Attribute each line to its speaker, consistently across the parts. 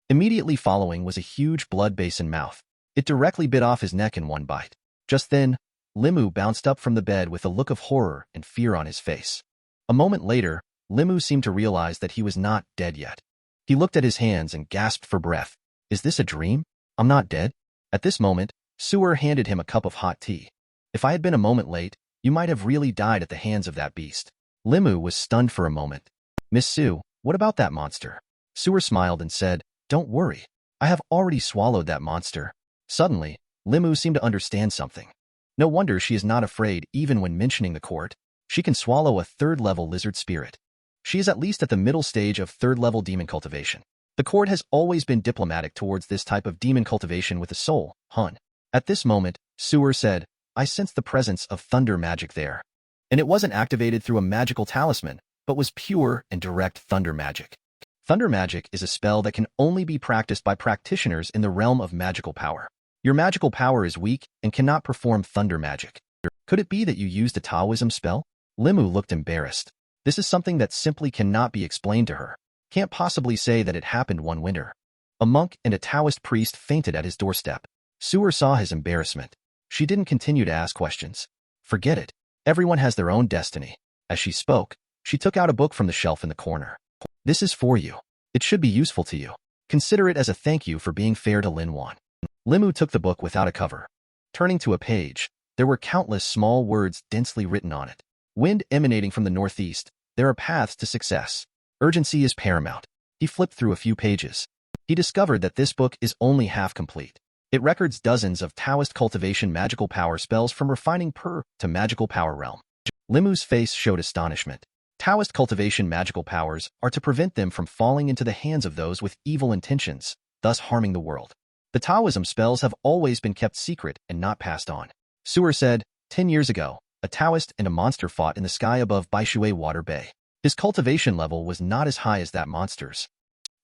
Speaker 1: Immediately following was a huge blood basin mouth. It directly bit off his neck in one bite. Just then, Limu bounced up from the bed with a look of horror and fear on his face. A moment later, Limu seemed to realize that he was not dead yet. He looked at his hands and gasped for breath. Is this a dream? I'm not dead? At this moment, Sewer handed him a cup of hot tea. If I had been a moment late, you might have really died at the hands of that beast. Limu was stunned for a moment. Miss Sue, what about that monster? Sewer smiled and said, Don't worry. I have already swallowed that monster. Suddenly, Limu seemed to understand something. No wonder she is not afraid even when mentioning the court. She can swallow a third-level lizard spirit. She is at least at the middle stage of third-level demon cultivation. The court has always been diplomatic towards this type of demon cultivation with a soul, Hun. At this moment, Sewer said, I sensed the presence of thunder magic there. And it wasn't activated through a magical talisman, but was pure and direct thunder magic. Thunder magic is a spell that can only be practiced by practitioners in the realm of magical power. Your magical power is weak and cannot perform thunder magic. Could it be that you used a Taoism spell? Limu looked embarrassed. This is something that simply cannot be explained to her. Can't possibly say that it happened one winter. A monk and a Taoist priest fainted at his doorstep. Sewer saw his embarrassment. She didn't continue to ask questions. Forget it. Everyone has their own destiny. As she spoke, she took out a book from the shelf in the corner. This is for you. It should be useful to you. Consider it as a thank you for being fair to Linwan. Limu took the book without a cover. Turning to a page, there were countless small words densely written on it. Wind emanating from the northeast, there are paths to success. Urgency is paramount. He flipped through a few pages. He discovered that this book is only half complete. It records dozens of Taoist cultivation magical power spells from refining to magical power realm. Limu's face showed astonishment. Taoist cultivation magical powers are to prevent them from falling into the hands of those with evil intentions, thus harming the world. The Taoism spells have always been kept secret and not passed on. Sewer said, 10 years ago, a Taoist and a monster fought in the sky above Baishui Water Bay. His cultivation level was not as high as that monster's.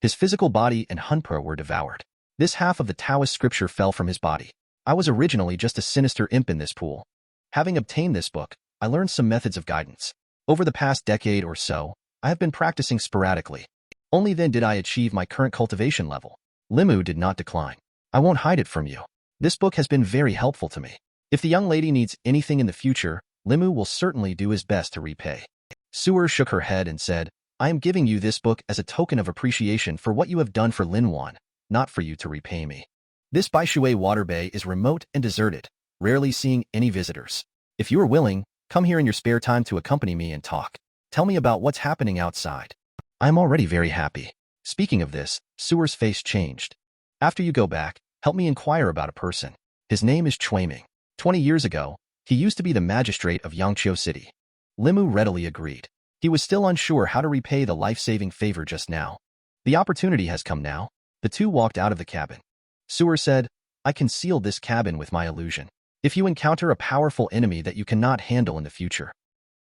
Speaker 1: His physical body and Hunpa were devoured. This half of the Taoist scripture fell from his body. I was originally just a sinister imp in this pool. Having obtained this book, I learned some methods of guidance. Over the past decade or so, I have been practicing sporadically. Only then did I achieve my current cultivation level. Limu did not decline. I won't hide it from you. This book has been very helpful to me. If the young lady needs anything in the future, Limu will certainly do his best to repay. Sewer shook her head and said, I am giving you this book as a token of appreciation for what you have done for Linwan, not for you to repay me. This Baishui Water Bay is remote and deserted, rarely seeing any visitors. If you are willing, come here in your spare time to accompany me and talk. Tell me about what's happening outside. I am already very happy. Speaking of this, Sewer's face changed. After you go back, help me inquire about a person. His name is Chuiming. 20 years ago, he used to be the magistrate of Yangqiu City. Limu readily agreed. He was still unsure how to repay the life-saving favor just now. The opportunity has come now. The two walked out of the cabin. Sewer said, I can seal this cabin with my illusion. If you encounter a powerful enemy that you cannot handle in the future,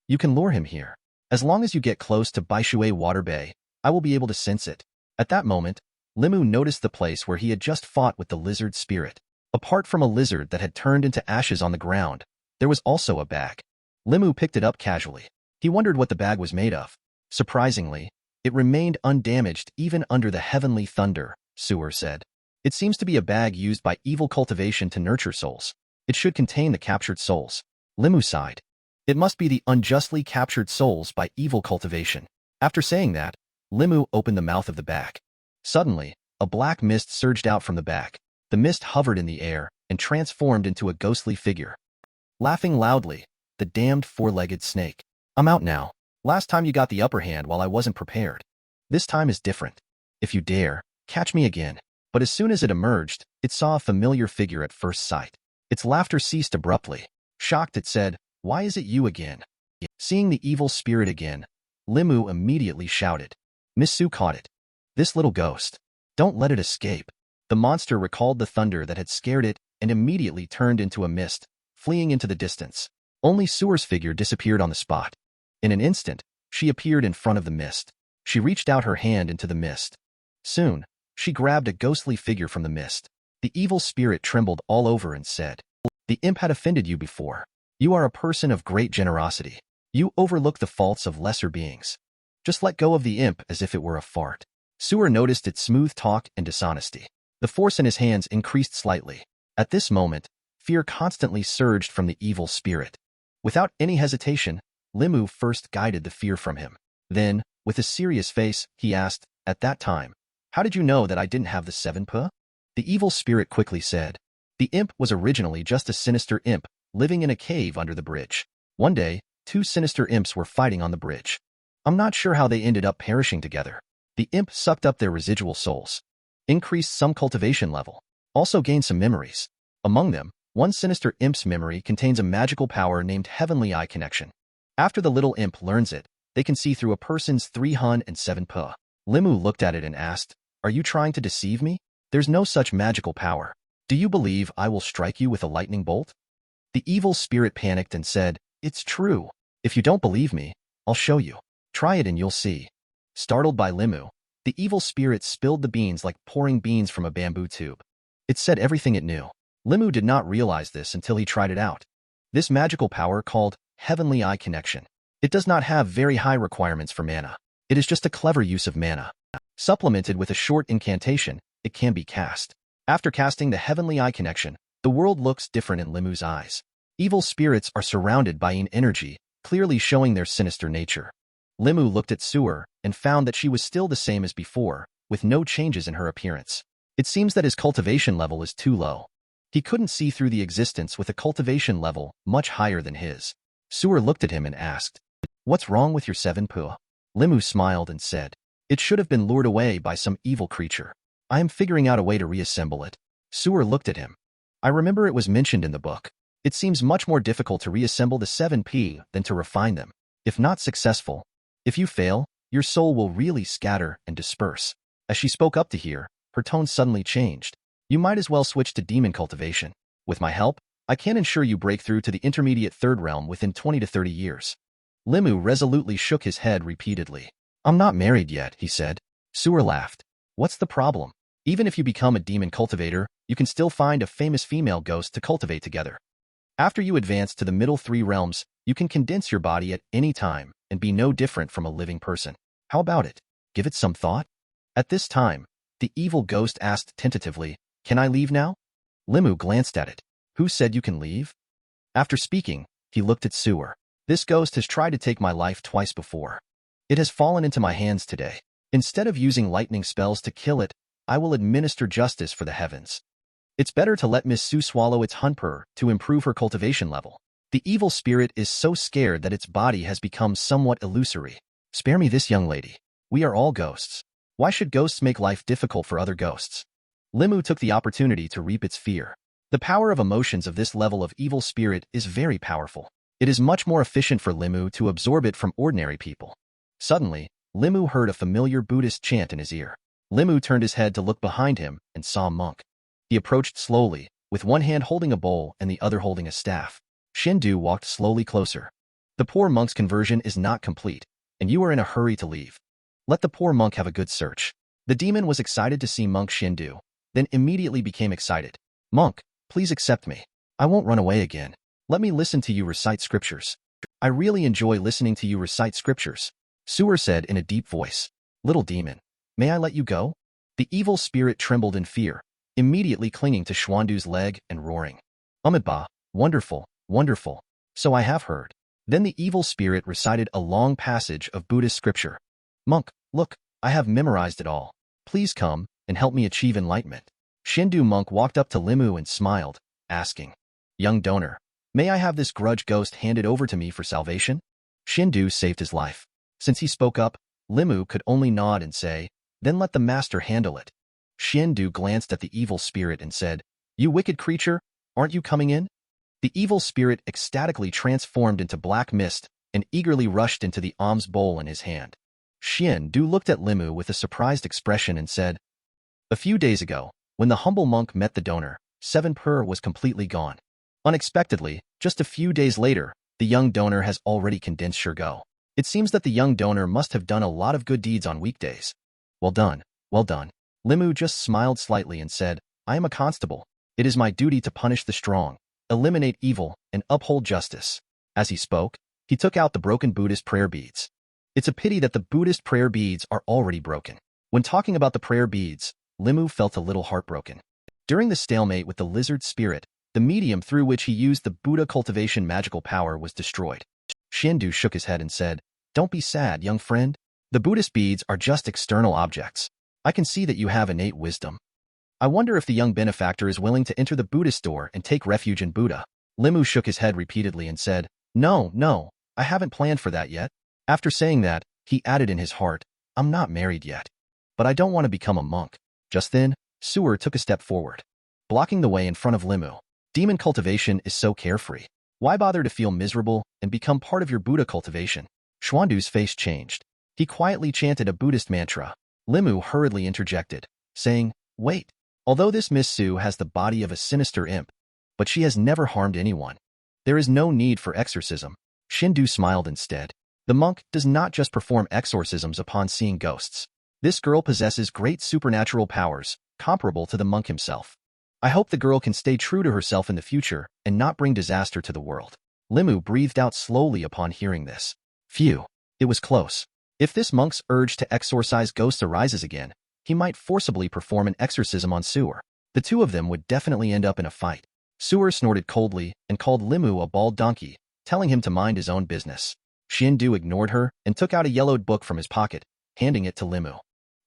Speaker 1: you can lure him here. As long as you get close to Baishui Water Bay, I will be able to sense it. At that moment, Limu noticed the place where he had just fought with the lizard spirit. Apart from a lizard that had turned into ashes on the ground, there was also a bag. Limu picked it up casually. He wondered what the bag was made of. Surprisingly, it remained undamaged even under the heavenly thunder, Sewer said. It seems to be a bag used by evil cultivation to nurture souls. It should contain the captured souls. Limu sighed. It must be the unjustly captured souls by evil cultivation. After saying that, Limu opened the mouth of the bag. Suddenly, a black mist surged out from the bag. The mist hovered in the air and transformed into a ghostly figure. Laughing loudly, the damned four-legged snake. I'm out now. Last time you got the upper hand while I wasn't prepared. This time is different. If you dare, catch me again. But as soon as it emerged, it saw a familiar figure at first sight. Its laughter ceased abruptly. Shocked, it said, Why is it you again? Seeing the evil spirit again, Limu immediately shouted. Miss Sue caught it. This little ghost. Don't let it escape. The monster recalled the thunder that had scared it and immediately turned into a mist, fleeing into the distance. Only Sewer's figure disappeared on the spot. In an instant, she appeared in front of the mist. She reached out her hand into the mist. Soon, she grabbed a ghostly figure from the mist. The evil spirit trembled all over and said, The imp had offended you before. You are a person of great generosity. You overlook the faults of lesser beings. Just let go of the imp as if it were a fart. Sewer noticed its smooth talk and dishonesty. The force in his hands increased slightly. At this moment, fear constantly surged from the evil spirit. Without any hesitation, Limu first guided the fear from him. Then, with a serious face, he asked, at that time, "How did you know that I didn't have the 7 puh?" The evil spirit quickly said, "The imp was originally just a sinister imp, living in a cave under the bridge. One day, 2 sinister imps were fighting on the bridge. I'm not sure how they ended up perishing together. The imp sucked up their residual souls, increased some cultivation level, also gained some memories. Among them, one sinister imp's memory contains a magical power named Heavenly Eye Connection. After the little imp learns it, they can see through a person's 307 puh. Limu looked at it and asked, "Are you trying to deceive me? There's no such magical power. Do you believe I will strike you with a lightning bolt?" The evil spirit panicked and said, "It's true. If you don't believe me, I'll show you. Try it and you'll see." Startled by Limu, the evil spirit spilled the beans like pouring beans from a bamboo tube. It said everything it knew. Limu did not realize this until he tried it out. This magical power called Heavenly Eye Connection. It does not have very high requirements for mana. It is just a clever use of mana. Supplemented with a short incantation, it can be cast. After casting the Heavenly Eye Connection, the world looks different in Limu's eyes. Evil spirits are surrounded by an energy, clearly showing their sinister nature. Limu looked at Sewer and found that she was still the same as before, with no changes in her appearance. It seems that his cultivation level is too low. He couldn't see through the existence with a cultivation level much higher than his. Sewer looked at him and asked, "What's wrong with your 7 puh?" Limu smiled and said, "It should have been lured away by some evil creature. I am figuring out a way to reassemble it." Sewer looked at him. "I remember it was mentioned in the book. It seems much more difficult to reassemble the 7 puh than to refine them. If not successful, if you fail, your soul will really scatter and disperse." As she spoke up to hear, her tone suddenly changed. "You might as well switch to demon cultivation. With my help, I can ensure you break through to the intermediate 3rd realm within 20 to 30 years. Limu resolutely shook his head repeatedly. "I'm not married yet," he said. Sewer laughed. "What's the problem? Even if you become a demon cultivator, you can still find a famous female ghost to cultivate together. After you advance to the middle 3 realms, you can condense your body at any time and be no different from a living person. How about it? Give it some thought?" At this time, the evil ghost asked tentatively, "Can I leave now?" Limu glanced at it. "Who said you can leave?" After speaking, he looked at Sewer. "This ghost has tried to take my life twice before. It has fallen into my hands today. Instead of using lightning spells to kill it, I will administer justice for the heavens. It's better to let Miss Sue swallow its hunper to improve her cultivation level. The evil spirit is so scared that its body has become somewhat illusory. Spare me this, young lady. We are all ghosts. Why should ghosts make life difficult for other ghosts?" Limu took the opportunity to reap its fear. The power of emotions of this level of evil spirit is very powerful. It is much more efficient for Limu to absorb it from ordinary people. Suddenly, Limu heard a familiar Buddhist chant in his ear. Limu turned his head to look behind him and saw a monk. He approached slowly, with one hand holding a bowl and the other holding a staff. Shindu walked slowly closer. "The poor monk's conversion is not complete, and you are in a hurry to leave. Let the poor monk have a good search." The demon was excited to see Monk Shindu, then immediately became excited. "Monk, please accept me. I won't run away again. Let me listen to you recite scriptures. I really enjoy listening to you recite scriptures," Sewer said in a deep voice. "Little demon, may I let you go?" The evil spirit trembled in fear, immediately clinging to Schwandu's leg and roaring. "Amitabha, wonderful, wonderful. So I have heard." Then the evil spirit recited a long passage of Buddhist scripture. "Monk, look, I have memorized it all. Please come and help me achieve enlightenment." Shindu monk walked up to Limu and smiled, asking, "Young donor, may I have this grudge ghost handed over to me for salvation?" Shindu saved his life. Since he spoke up, Limu could only nod and say, "Then let the master handle it." Shindu glanced at the evil spirit and said, "You wicked creature, aren't you coming in?" The evil spirit ecstatically transformed into black mist and eagerly rushed into the alms bowl in his hand. Shindu looked at Limu with a surprised expression and said, "A few days ago, when the humble monk met the donor, 7 puh was completely gone. Unexpectedly, just a few days later, the young donor has already condensed your go. It seems that the young donor must have done a lot of good deeds on weekdays." "Well done, well done." Limu just smiled slightly and said, "I am a constable. It is my duty to punish the strong, eliminate evil, and uphold justice." As he spoke, he took out the broken Buddhist prayer beads. It's a pity that the Buddhist prayer beads are already broken. When talking about the prayer beads, Limu felt a little heartbroken. During the stalemate with the lizard spirit, the medium through which he used the Buddha cultivation magical power was destroyed. Xiandu shook his head and said, "Don't be sad, young friend. The Buddhist beads are just external objects. I can see that you have innate wisdom. I wonder if the young benefactor is willing to enter the Buddhist door and take refuge in Buddha." Limu shook his head repeatedly and said, No, I haven't planned for that yet." After saying that, he added in his heart, "I'm not married yet, but I don't want to become a monk." Just then, Sewer took a step forward, blocking the way in front of Limu. "Demon cultivation is so carefree. Why bother to feel miserable and become part of your Buddha cultivation?" Xuandu's face changed. He quietly chanted a Buddhist mantra. Limu hurriedly interjected, saying, "Wait. Although this Miss Su has the body of a sinister imp, but she has never harmed anyone. There is no need for exorcism." Shindu smiled instead. "The monk does not just perform exorcisms upon seeing ghosts. This girl possesses great supernatural powers, comparable to the monk himself. I hope the girl can stay true to herself in the future and not bring disaster to the world." Limu breathed out slowly upon hearing this. Phew, it was close. If this monk's urge to exorcise ghosts arises again, he might forcibly perform an exorcism on Sewer. The two of them would definitely end up in a fight. Sewer snorted coldly and called Limu a bald donkey, telling him to mind his own business. Xiandu ignored her and took out a yellowed book from his pocket, handing it to Limu.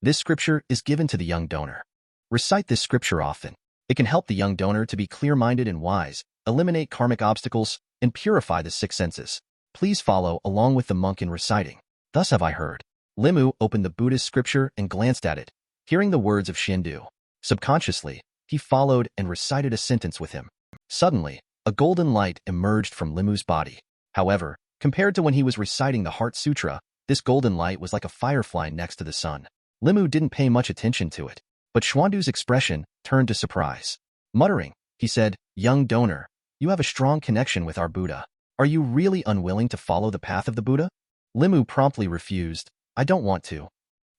Speaker 1: "This scripture is given to the young donor. Recite this scripture often. It can help the young donor to be clear-minded and wise, eliminate karmic obstacles, and purify the six senses. Please follow along with the monk in reciting. Thus have I heard." Limu opened the Buddhist scripture and glanced at it, hearing the words of Xiandu. Subconsciously, he followed and recited a sentence with him. Suddenly, a golden light emerged from Limu's body. However, compared to when he was reciting the Heart Sutra, this golden light was like a firefly next to the sun. Limu didn't pay much attention to it, but Xuandu's expression turned to surprise. Muttering, he said, "Young donor, you have a strong connection with our Buddha. Are you really unwilling to follow the path of the Buddha?" Limu promptly refused. "I don't want to."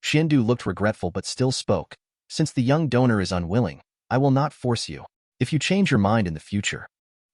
Speaker 1: Xiandu looked regretful but still spoke. "Since the young donor is unwilling, I will not force you. If you change your mind in the future,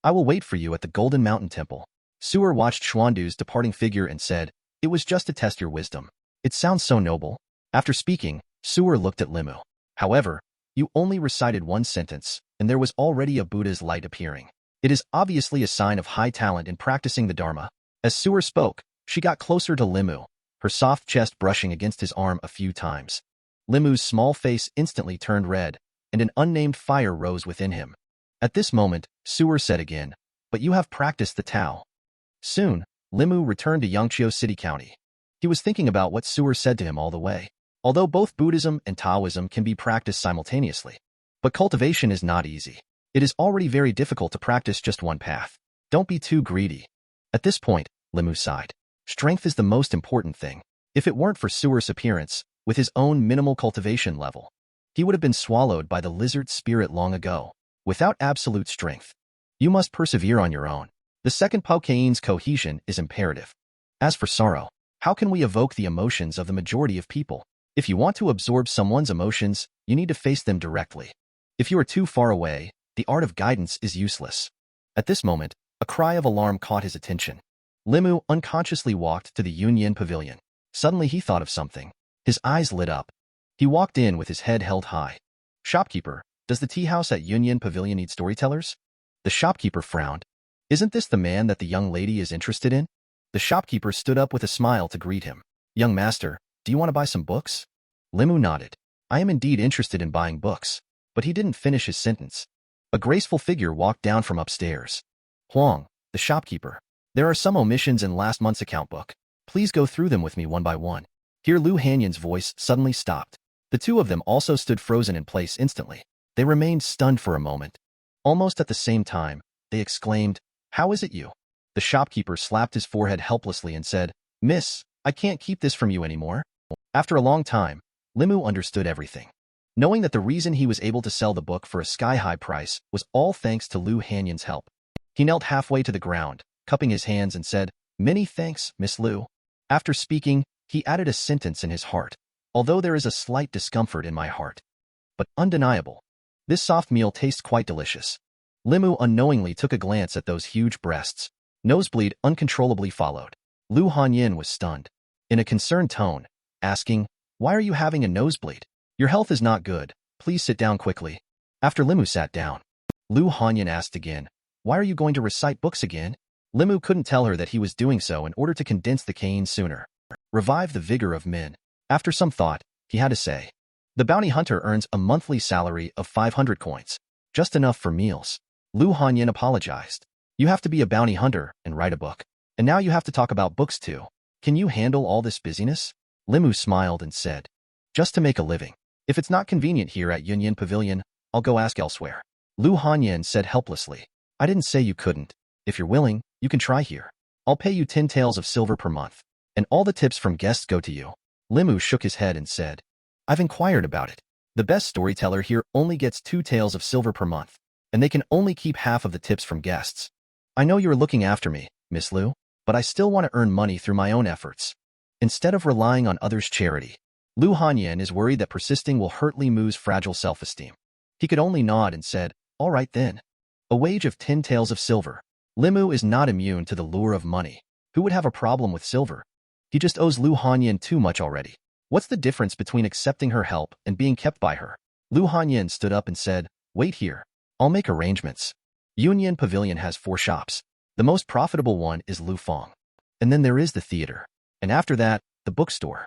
Speaker 1: I will wait for you at the Golden Mountain Temple." Sewer watched Xuandu's departing figure and said, "It was just to test your wisdom. It sounds so noble." After speaking, Sewer looked at Limu. "However, you only recited one sentence, and there was already a Buddha's light appearing. It is obviously a sign of high talent in practicing the Dharma." As Sewer spoke, she got closer to Limu, her soft chest brushing against his arm a few times. Limu's small face instantly turned red, and an unnamed fire rose within him. At this moment, Sewer said again, "But you have practiced the Tao." Soon, Limu returned to Yangqiu City County. He was thinking about what Sewer said to him all the way. Although both Buddhism and Taoism can be practiced simultaneously, but cultivation is not easy. It is already very difficult to practice just one path. Don't be too greedy. At this point, Limu sighed. Strength is the most important thing. If it weren't for Sewer's appearance, with his own minimal cultivation level, he would have been swallowed by the lizard spirit long ago. Without absolute strength, you must persevere on your own. The second Paukain's cohesion is imperative. As for sorrow, how can we evoke the emotions of the majority of people? If you want to absorb someone's emotions, you need to face them directly. If you are too far away, the art of guidance is useless. At this moment, a cry of alarm caught his attention. Limu unconsciously walked to the Yunyan Pavilion. Suddenly he thought of something. His eyes lit up. He walked in with his head held high. "Shopkeeper, does the tea house at Yunyan Pavilion need storytellers?" The shopkeeper frowned. "Isn't this the man that the young lady is interested in?" The shopkeeper stood up with a smile to greet him. "Young master, do you want to buy some books?" Limu nodded. "I am indeed interested in buying books." But he didn't finish his sentence. A graceful figure walked down from upstairs. "Huang, the shopkeeper. There are some omissions in last month's account book. Please go through them with me one by one." Here Lu Hanyan's voice suddenly stopped. The two of them also stood frozen in place instantly. They remained stunned for a moment. Almost at the same time, they exclaimed, "How is it you?" The shopkeeper slapped his forehead helplessly and said, "Miss, I can't keep this from you anymore." After a long time, Limu understood everything. Knowing that the reason he was able to sell the book for a sky-high price was all thanks to Lu Hanyan's help. He knelt halfway to the ground, cupping his hands and said, "Many thanks, Miss Lu." After speaking, he added a sentence in his heart. "Although there is a slight discomfort in my heart, but undeniable. This soft meal tastes quite delicious." Limu unknowingly took a glance at those huge breasts. Nosebleed uncontrollably followed. Lu Hanyan was stunned. In a concerned tone, asking, Why are you having a nosebleed? Your health is not good. Please sit down quickly. After Limu sat down, Lu Hanyan asked again, why are you going to recite books again? Limu couldn't tell her that he was doing so in order to condense the cane sooner. Revive the vigor of men. After some thought, he had to say, the bounty hunter earns a monthly salary of 500 coins. Just enough for meals. Lu Hanyan apologized. You have to be a bounty hunter and write a book. And now you have to talk about books too. Can you handle all this busyness? Limu smiled and said, just to make a living. If it's not convenient here at Yunyan Pavilion, I'll go ask elsewhere. Lu Hanyan said helplessly, I didn't say you couldn't. If you're willing, you can try here. I'll pay you 10 taels of silver per month. And all the tips from guests go to you. Limu shook his head and said, I've inquired about it. The best storyteller here only gets 2 taels of silver per month, and they can only keep half of the tips from guests. I know you're looking after me, Miss Lu, but I still want to earn money through my own efforts. Instead of relying on others' charity, Lu Hanyan is worried that persisting will hurt Limu's fragile self-esteem. He could only nod and said, all right then. A wage of 10 taels of silver. Limu is not immune to the lure of money. Who would have a problem with silver? He just owes Lu Hanyan too much already. What's the difference between accepting her help and being kept by her? Lu Hanyan stood up and said, wait here. I'll make arrangements. Yunyan Pavilion has 4 shops. The most profitable one is Lu Fong. And then there is the theater. And after that, the bookstore.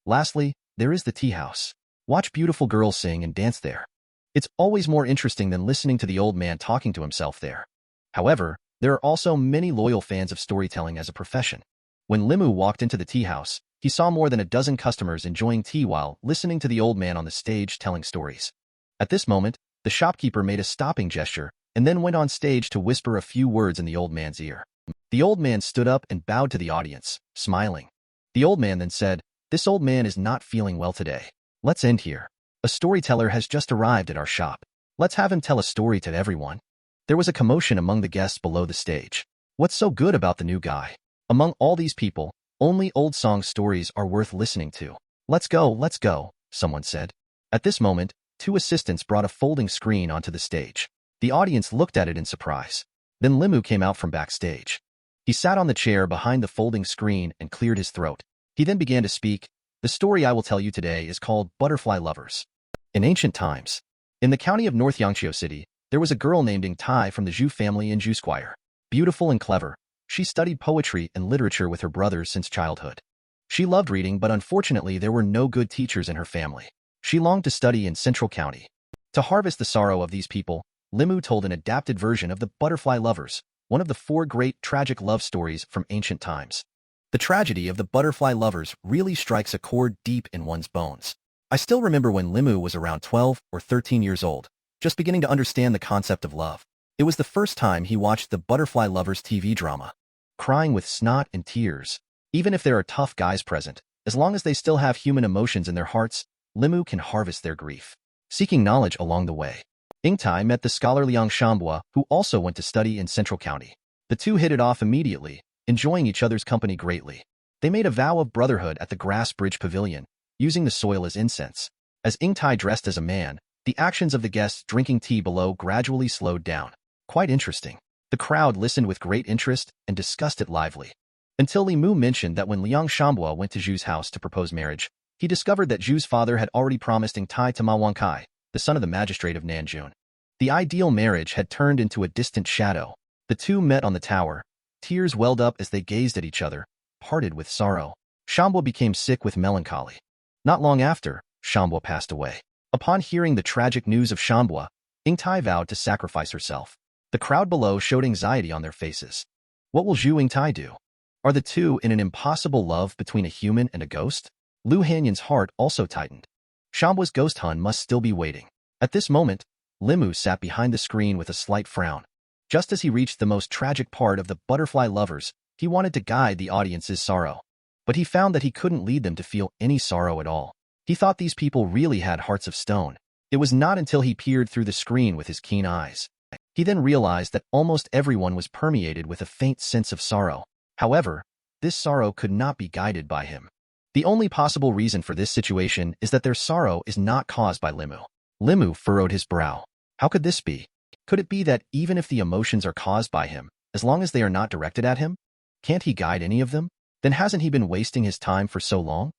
Speaker 1: Lastly, there is the tea house. Watch beautiful girls sing and dance there. It's always more interesting than listening to the old man talking to himself there. However, there are also many loyal fans of storytelling as a profession. When Limu walked into the tea house, he saw more than a dozen customers enjoying tea while listening to the old man on the stage telling stories. At this moment, the shopkeeper made a stopping gesture and then went on stage to whisper a few words in the old man's ear. The old man stood up and bowed to the audience, smiling. The old man then said, this old man is not feeling well today. Let's end here. A storyteller has just arrived at our shop. Let's have him tell a story to everyone. There was a commotion among the guests below the stage. What's so good about the new guy? Among all these people, only old song stories are worth listening to. Let's go, someone said. At this moment, 2 assistants brought a folding screen onto the stage. The audience looked at it in surprise. Then Limu came out from backstage. He sat on the chair behind the folding screen and cleared his throat. He then began to speak. The story I will tell you today is called Butterfly Lovers. In ancient times, in the county of North Yangqiu City, there was a girl named Ing Tai from the Zhu family in Zhu Squire. Beautiful and clever, she studied poetry and literature with her brothers since childhood. She loved reading, but unfortunately there were no good teachers in her family. She longed to study in Central County. To harvest the sorrow of these people, Limu told an adapted version of the Butterfly Lovers, one of the 4 great tragic love stories from ancient times. The tragedy of the butterfly lovers really strikes a chord deep in one's bones. I still remember when Limu was around 12 or 13 years old, just beginning to understand the concept of love. It was the first time he watched the Butterfly Lovers TV drama. Crying with snot and tears. Even if there are tough guys present, as long as they still have human emotions in their hearts, Limu can harvest their grief. Seeking knowledge along the way, Ing Tai met the scholar Liang Shambua, who also went to study in Central County. The two hit it off immediately, enjoying each other's company greatly. They made a vow of brotherhood at the Grass Bridge Pavilion, using the soil as incense. As Ing Tai dressed as a man, the actions of the guests drinking tea below gradually slowed down. Quite interesting. The crowd listened with great interest and discussed it lively. Until Li Mu mentioned that when Liang Shambua went to Zhu's house to propose marriage, he discovered that Zhu's father had already promised Ing Tai to Ma Wankai, the son of the magistrate of Nanjun. The ideal marriage had turned into a distant shadow. The two met on the tower. Tears welled up as they gazed at each other, parted with sorrow. Shambua became sick with melancholy. Not long after, Shambua passed away. Upon hearing the tragic news of Shambua, Ing Tai vowed to sacrifice herself. The crowd below showed anxiety on their faces. What will Zhu Ing Tai do? Are the two in an impossible love between a human and a ghost? Lu Hanyan's heart also tightened. Shambua's ghost hun must still be waiting. At this moment, Limu sat behind the screen with a slight frown. Just as he reached the most tragic part of the Butterfly Lovers, he wanted to guide the audience's sorrow. But he found that he couldn't lead them to feel any sorrow at all. He thought these people really had hearts of stone. It was not until he peered through the screen with his keen eyes. He then realized that almost everyone was permeated with a faint sense of sorrow. However, this sorrow could not be guided by him. The only possible reason for this situation is that their sorrow is not caused by Limu. Limu furrowed his brow. How could this be? Could it be that even if the emotions are caused by him, as long as they are not directed at him, can't he guide any of them? Then hasn't he been wasting his time for so long?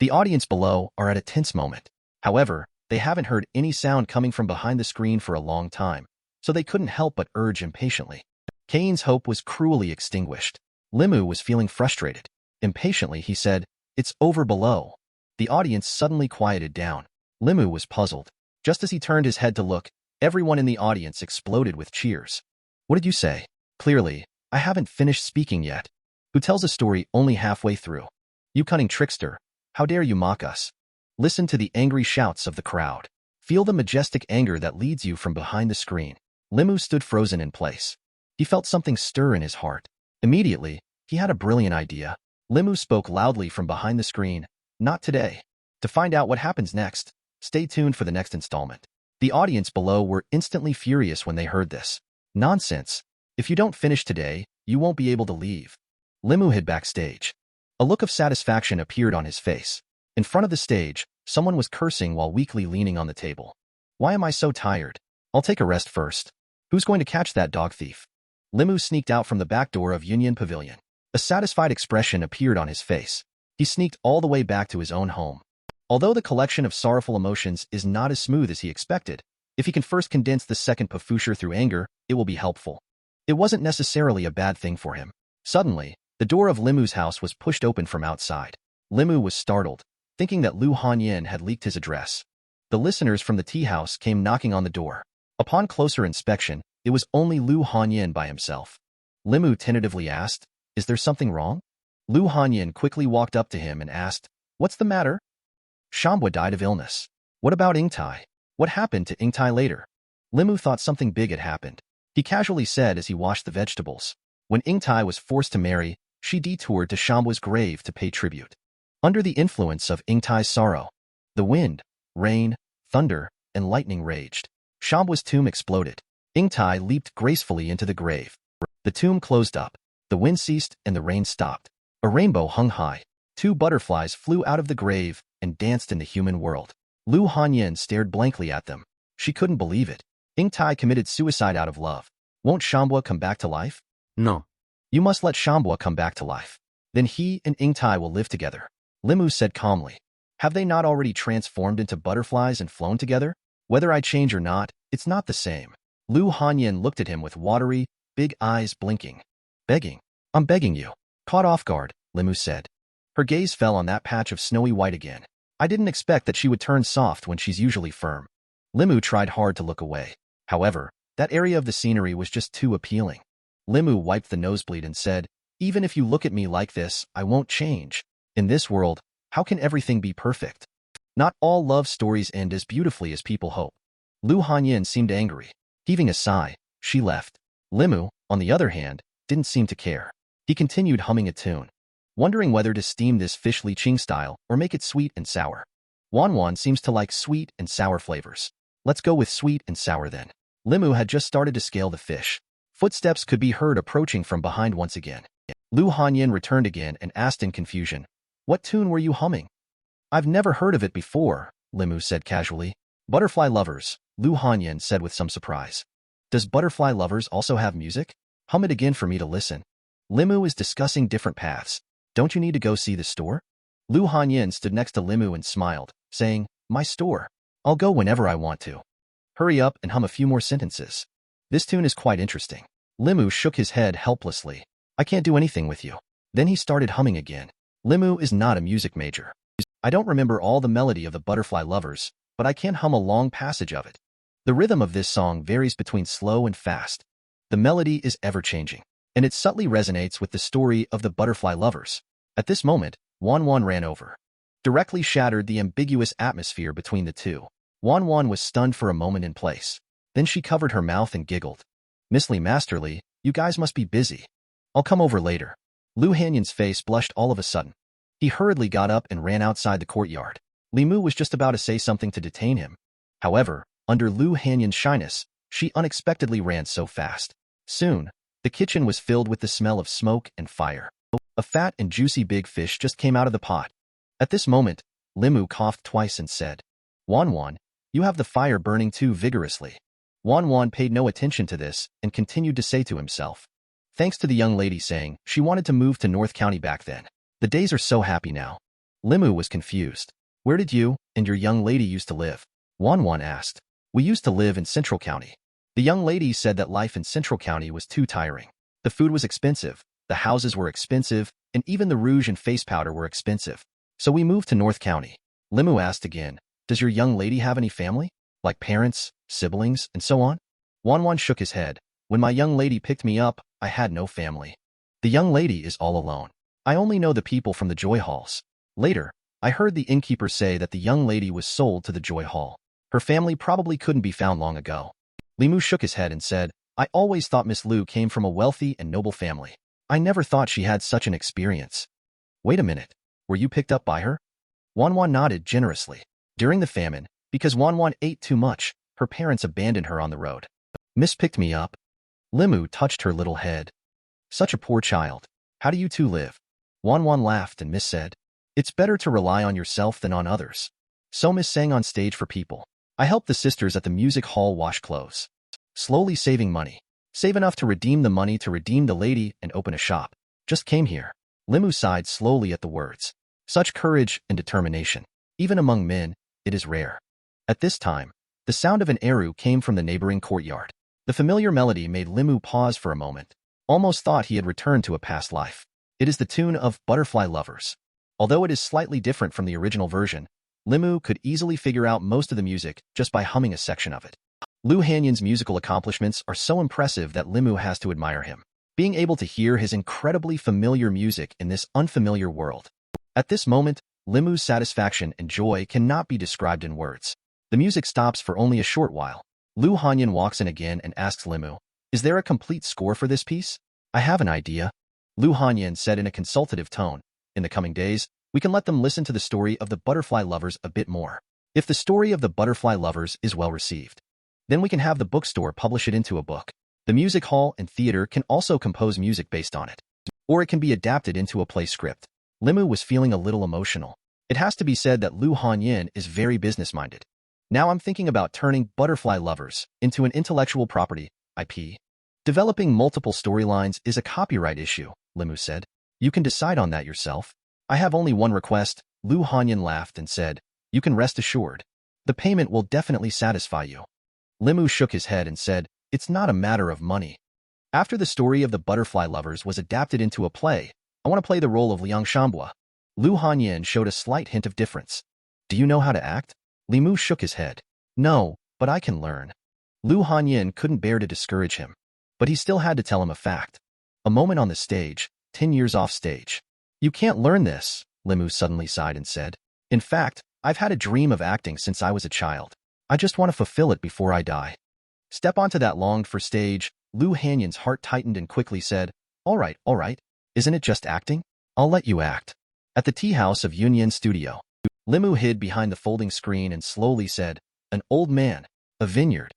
Speaker 1: The audience below are at a tense moment. However, they haven't heard any sound coming from behind the screen for a long time, so they couldn't help but urge impatiently. Kane's hope was cruelly extinguished. Limu was feeling frustrated. Impatiently, he said, "It's over below." The audience suddenly quieted down. Limu was puzzled. Just as he turned his head to look, everyone in the audience exploded with cheers. "What did you say?" "Clearly, I haven't finished speaking yet." "Who tells a story only halfway through?" "You cunning trickster, how dare you mock us?" Listen to the angry shouts of the crowd. Feel the majestic anger that leads you from behind the screen. Limu stood frozen in place. He felt something stir in his heart. Immediately, he had a brilliant idea. Limu spoke loudly from behind the screen, "Not today." To find out what happens next, stay tuned for the next installment. The audience below were instantly furious when they heard this. "Nonsense. If you don't finish today, you won't be able to leave." Limu hid backstage. A look of satisfaction appeared on his face. In front of the stage, someone was cursing while weakly leaning on the table. "Why am I so tired? I'll take a rest first. Who's going to catch that dog thief?" Limu sneaked out from the back door of Union Pavilion. A satisfied expression appeared on his face. He sneaked all the way back to his own home. Although the collection of sorrowful emotions is not as smooth as he expected, if he can first condense the second pafusher through anger, it will be helpful. It wasn't necessarily a bad thing for him. Suddenly, the door of Limu's house was pushed open from outside. Limu was startled, thinking that Lu Hanyin had leaked his address. The listeners from the tea house came knocking on the door. Upon closer inspection, it was only Lu Hanyin by himself. Limu tentatively asked, "Is there something wrong?" Lu Hanyin quickly walked up to him and asked, "What's the matter?" "Shambwa died of illness." "What about Ingtai? What happened to Ingtai later?" Limu thought something big had happened. He casually said as he washed the vegetables. When Ingtai was forced to marry, she detoured to Shambwa's grave to pay tribute. Under the influence of Ingtai's sorrow, the wind, rain, thunder, and lightning raged. Shambwa's tomb exploded. Ingtai leaped gracefully into the grave. The tomb closed up. The wind ceased and the rain stopped. A rainbow hung high. 2 butterflies flew out of the grave and danced in the human world. Lu Hanyin stared blankly at them. She couldn't believe it. Ingtai committed suicide out of love. Won't Shambwa come back to life?
Speaker 2: No.
Speaker 1: You must let Shambwa come back to life. Then he and Ingtai will live together. Limu said calmly. Have they not already transformed into butterflies and flown together? Whether I change or not, it's not the same. Lu Hanyin looked at him with watery, big eyes blinking. Begging. I'm begging you. Caught off guard, Limu said. Her gaze fell on that patch of snowy white again. I didn't expect that she would turn soft when she's usually firm. Limu tried hard to look away. However, that area of the scenery was just too appealing. Limu wiped the nosebleed and said, Even if you look at me like this, I won't change. In this world, how can everything be perfect? Not all love stories end as beautifully as people hope. Lu Hanyin seemed angry. Heaving a sigh, she left. Limu, on the other hand, didn't seem to care. He continued humming a tune, wondering whether to steam this fish Li Qing style or make it sweet and sour. Wan seems to like sweet and sour flavors. Let's go with sweet and sour then. Limu had just started to scale the fish. Footsteps could be heard approaching from behind once again. Lu Hanyin returned again and asked in confusion, What tune were you humming? I've never heard of it before, Limu said casually. Butterfly Lovers, Lu Hanyin said with some surprise. Does Butterfly Lovers also have music? Hum it again for me to listen. Limu is discussing different paths. Don't you need to go see the store? Lu Hanyin stood next to Limu and smiled, saying, My store. I'll go whenever I want to. Hurry up and hum a few more sentences. This tune is quite interesting. Limu shook his head helplessly. I can't do anything with you. Then he started humming again. Limu is not a music major. I don't remember all the melody of the Butterfly Lovers, but I can hum a long passage of it. The rhythm of this song varies between slow and fast. The melody is ever-changing, and it subtly resonates with the story of the Butterfly Lovers. At this moment, Wan ran over. Directly shattered the ambiguous atmosphere between the two. Wan was stunned for a moment in place. Then she covered her mouth and giggled. Miss Lee Masterly, you guys must be busy. I'll come over later. Lu Hanyin's face blushed all of a sudden. He hurriedly got up and ran outside the courtyard. Limu was just about to say something to detain him. However, under Lu Hanyin's shyness, she unexpectedly ran so fast. Soon, the kitchen was filled with the smell of smoke and fire. A fat and juicy big fish just came out of the pot. At this moment, Limu coughed twice and said, Wan, you have the fire burning too vigorously. Wan paid no attention to this and continued to say to himself, Thanks to the young lady saying she wanted to move to North County back then. The days are so happy now. Limu was confused. Where did you and your young lady used to live? Wanwan asked. We used to live in Central County. The young lady said that life in Central County was too tiring. The food was expensive, the houses were expensive, and even the rouge and face powder were expensive. So we moved to North County. Limu asked again, does your young lady have any family? Like parents, siblings, and so on? Wanwan shook his head. When my young lady picked me up, I had no family. The young lady is all alone. I only know the people from the Joy Halls. Later, I heard the innkeeper say that the young lady was sold to the Joy Hall. Her family probably couldn't be found long ago. Limu shook his head and said, I always thought Miss Liu came from a wealthy and noble family. I never thought she had such an experience. Wait a minute. Were you picked up by her? Wanwan nodded generously. During the famine, because Wanwan ate too much, her parents abandoned her on the road. Miss picked me up. Limu touched her little head. Such a poor child. How do you two live? Wanwan laughed and Miss said, it's better to rely on yourself than on others. So Miss sang on stage for people. I helped the sisters at the music hall wash clothes. Slowly saving money. Save enough to redeem the money to redeem the lady and open a shop. Just came here. Limu sighed slowly at the words. Such courage and determination. Even among men, it is rare. At this time, the sound of an eru came from the neighboring courtyard. The familiar melody made Limu pause for a moment. Almost thought he had returned to a past life. It is the tune of Butterfly Lovers. Although it is slightly different from the original version, Limu could easily figure out most of the music just by humming a section of it. Lu Hanyan's musical accomplishments are so impressive that Limu has to admire him, being able to hear his incredibly familiar music in this unfamiliar world. At this moment, Limu's satisfaction and joy cannot be described in words. The music stops for only a short while. Lu Hanyan walks in again and asks Limu, is there a complete score for this piece? I have an idea. Lu Hanyan said in a consultative tone. In the coming days, we can let them listen to the story of the Butterfly Lovers a bit more. If the story of the Butterfly Lovers is well received, then we can have the bookstore publish it into a book. The music hall and theater can also compose music based on it. Or it can be adapted into a play script. Limu was feeling a little emotional. It has to be said that Lu Hanyan is very business-minded. Now I'm thinking about turning Butterfly Lovers into an intellectual property, IP. Developing multiple storylines is a copyright issue, Limu said. You can decide on that yourself. I have only one request. Lu Hanyan laughed and said, you can rest assured. The payment will definitely satisfy you. Limu shook his head and said, it's not a matter of money. After the story of the Butterfly Lovers was adapted into a play, I want to play the role of Liang Shambua. Lu Hanyan showed a slight hint of difference. Do you know how to act? Limu shook his head. No, but I can learn. Lu Hanyan couldn't bear to discourage him, but he still had to tell him a fact. A moment on the stage, 10 years off stage. You can't learn this, Limu suddenly sighed and said. In fact, I've had a dream of acting since I was a child. I just want to fulfill it before I die. Step onto that longed-for stage. Lu Hanyan's heart tightened and quickly said, all right. Isn't it just acting? I'll let you act. At the tea house of Yunyan Studio, Limu hid behind the folding screen and slowly said, an old man, a vineyard.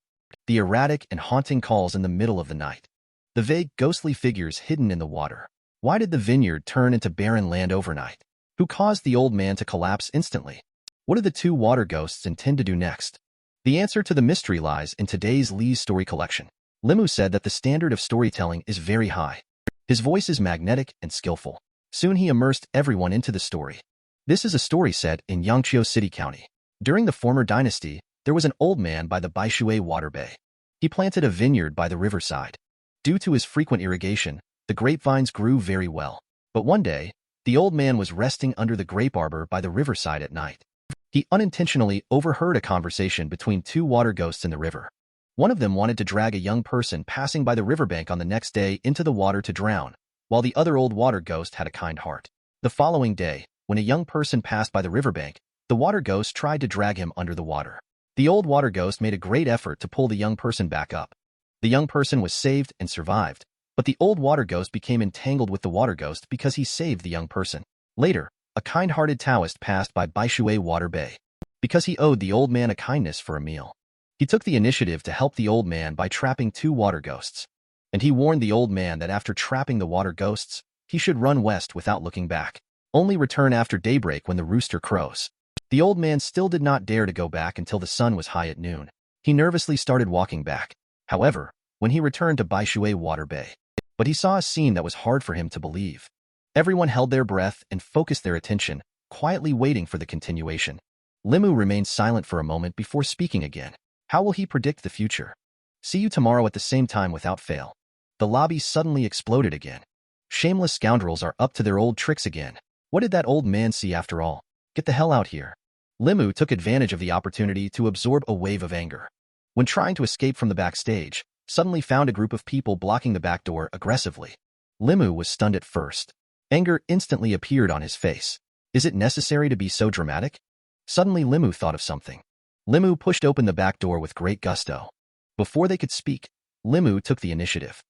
Speaker 1: The erratic and haunting calls in the middle of the night. The vague, ghostly figures hidden in the water. Why did the vineyard turn into barren land overnight? Who caused the old man to collapse instantly? What do the two water ghosts intend to do next? The answer to the mystery lies in today's Lee's story collection. Limu said that the standard of storytelling is very high. His voice is magnetic and skillful. Soon he immersed everyone into the story. This is a story set in Yangqiu City County. During the former dynasty, there was an old man by the Baishui water bay. He planted a vineyard by the riverside. Due to his frequent irrigation, the grapevines grew very well. But one day, the old man was resting under the grape arbor by the riverside at night. He unintentionally overheard a conversation between two water ghosts in the river. One of them wanted to drag a young person passing by the riverbank on the next day into the water to drown, while the other old water ghost had a kind heart. The following day, when a young person passed by the riverbank, the water ghost tried to drag him under the water. The old water ghost made a great effort to pull the young person back up. The young person was saved and survived, but the old water ghost became entangled with the water ghost because he saved the young person. Later, a kind-hearted Taoist passed by Baishui Water Bay. Because he owed the old man a kindness for a meal, he took the initiative to help the old man by trapping two water ghosts. And he warned the old man that after trapping the water ghosts, he should run west without looking back. Only return after daybreak when the rooster crows. The old man still did not dare to go back until the sun was high at noon. He nervously started walking back. However, when he returned to Baishui Water Bay, but he saw a scene that was hard for him to believe. Everyone held their breath and focused their attention quietly waiting for the continuation. Limu remained silent for a moment before speaking again. How will he predict the future? See you tomorrow at the same time without fail. The lobby suddenly exploded again. Shameless scoundrels are up to their old tricks again. What did that old man see after all? Get the hell out here. Limu took advantage of the opportunity to absorb a wave of anger. When trying to escape from the backstage, suddenly found a group of people blocking the back door aggressively. Limu was stunned at first. Anger instantly appeared on his face. Is it necessary to be so dramatic? Suddenly Limu thought of something. Limu pushed open the back door with great gusto. Before they could speak, Limu took the initiative.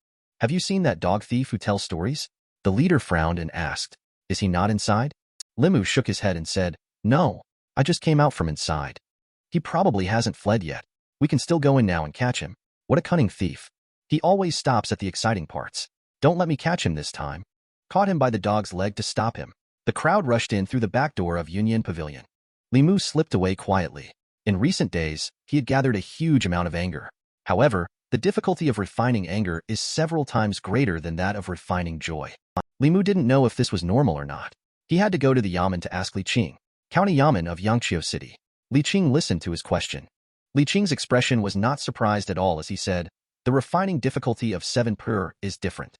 Speaker 1: Have you seen that dog thief who tells stories? The leader frowned and asked, is he not inside? Limu shook his head and said, no, I just came out from inside. He probably hasn't fled yet. We can still go in now and catch him. What a cunning thief. He always stops at the exciting parts. Don't let me catch him this time. Caught him by the dog's leg to stop him. The crowd rushed in through the back door of Union Pavilion. Limu slipped away quietly. In recent days, he had gathered a huge amount of anger. However, the difficulty of refining anger is several times greater than that of refining joy. Limu didn't know if this was normal or not. He had to go to the yamen to ask Li Qing, county yamen of Yangqiu City. Li Qing listened to his question. Li Qing's expression was not surprised at all as he said, the refining difficulty of 7 per is different.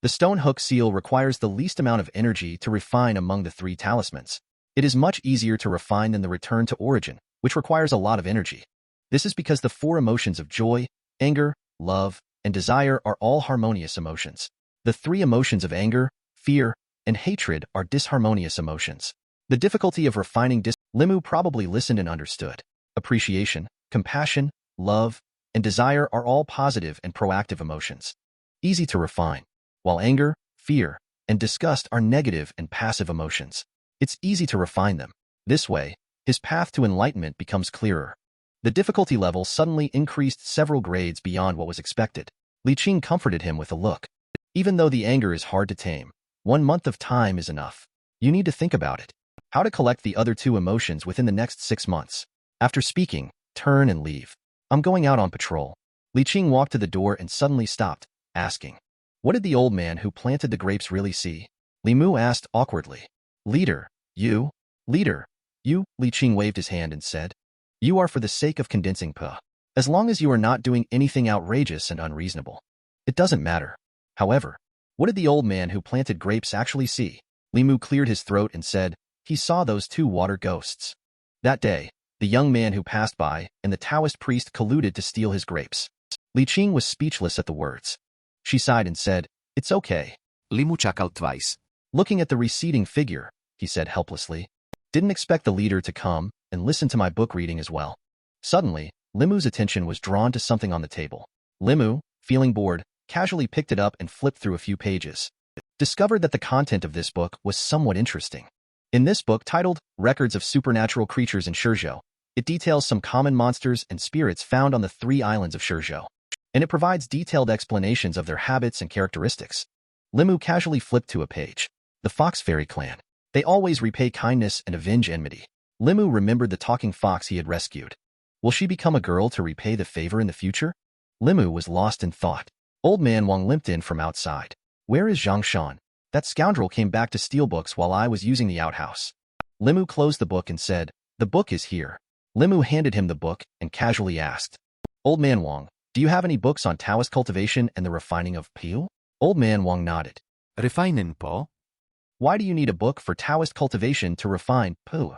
Speaker 1: The stone hook seal requires the least amount of energy to refine among the 3 talismans. It is much easier to refine than the return to origin, which requires a lot of energy. This is because the 4 emotions of joy, anger, love, and desire are all harmonious emotions. The 3 emotions of anger, fear, and hatred are disharmonious emotions. The difficulty of refining Limu probably listened and understood. Appreciation, compassion, love, and desire are all positive and proactive emotions. Easy to refine, while anger, fear, and disgust are negative and passive emotions. It's easy to refine them. This way, his path to enlightenment becomes clearer. The difficulty level suddenly increased several grades beyond what was expected. Li Qing comforted him with a look. Even though the anger is hard to tame, 1 month of time is enough. You need to think about it. How to collect the other 2 emotions within the next 6 months. After speaking, turn and leave. I'm going out on patrol. Li Qing walked to the door and suddenly stopped, asking, what did the old man who planted the grapes really see? Li Mu asked awkwardly. Leader, you? Leader, you? Li Qing waved his hand and said, you are for the sake of condensing pa. As long as you are not doing anything outrageous and unreasonable. It doesn't matter. However, what did the old man who planted grapes actually see? Li Mu cleared his throat and said, he saw those 2 water ghosts. That day, the young man who passed by and the Taoist priest colluded to steal his grapes. Li Qing was speechless at the words. She sighed and said, it's okay.
Speaker 2: Limu czekał twice.
Speaker 1: Looking at the receding figure, he said helplessly. Didn't expect the leader to come and listen to my book reading as well. Suddenly, Limu's attention was drawn to something on the table. Limu, feeling bored, casually picked it up and flipped through a few pages. Discovered that the content of this book was somewhat interesting. In this book titled Records of Supernatural Creatures in Shizhou, it details some common monsters and spirits found on the 3 islands of Shizhou, and it provides detailed explanations of their habits and characteristics. Limu casually flipped to a page. The Fox Fairy Clan. They always repay kindness and avenge enmity. Limu remembered the talking fox he had rescued. Will she become a girl to repay the favor in the future? Limu was lost in thought. Old Man Wang limped in from outside. Where is Zhang Shan? That scoundrel came back to steal books while I was using the outhouse. Limu closed the book and said, the book is here. Limu handed him the book and casually asked, Old Man Wang, do you have any books on Taoist cultivation and the refining of peel? Old Man Wang nodded.
Speaker 2: Refinen po?
Speaker 1: Why do you need a book for Taoist cultivation to refine poo?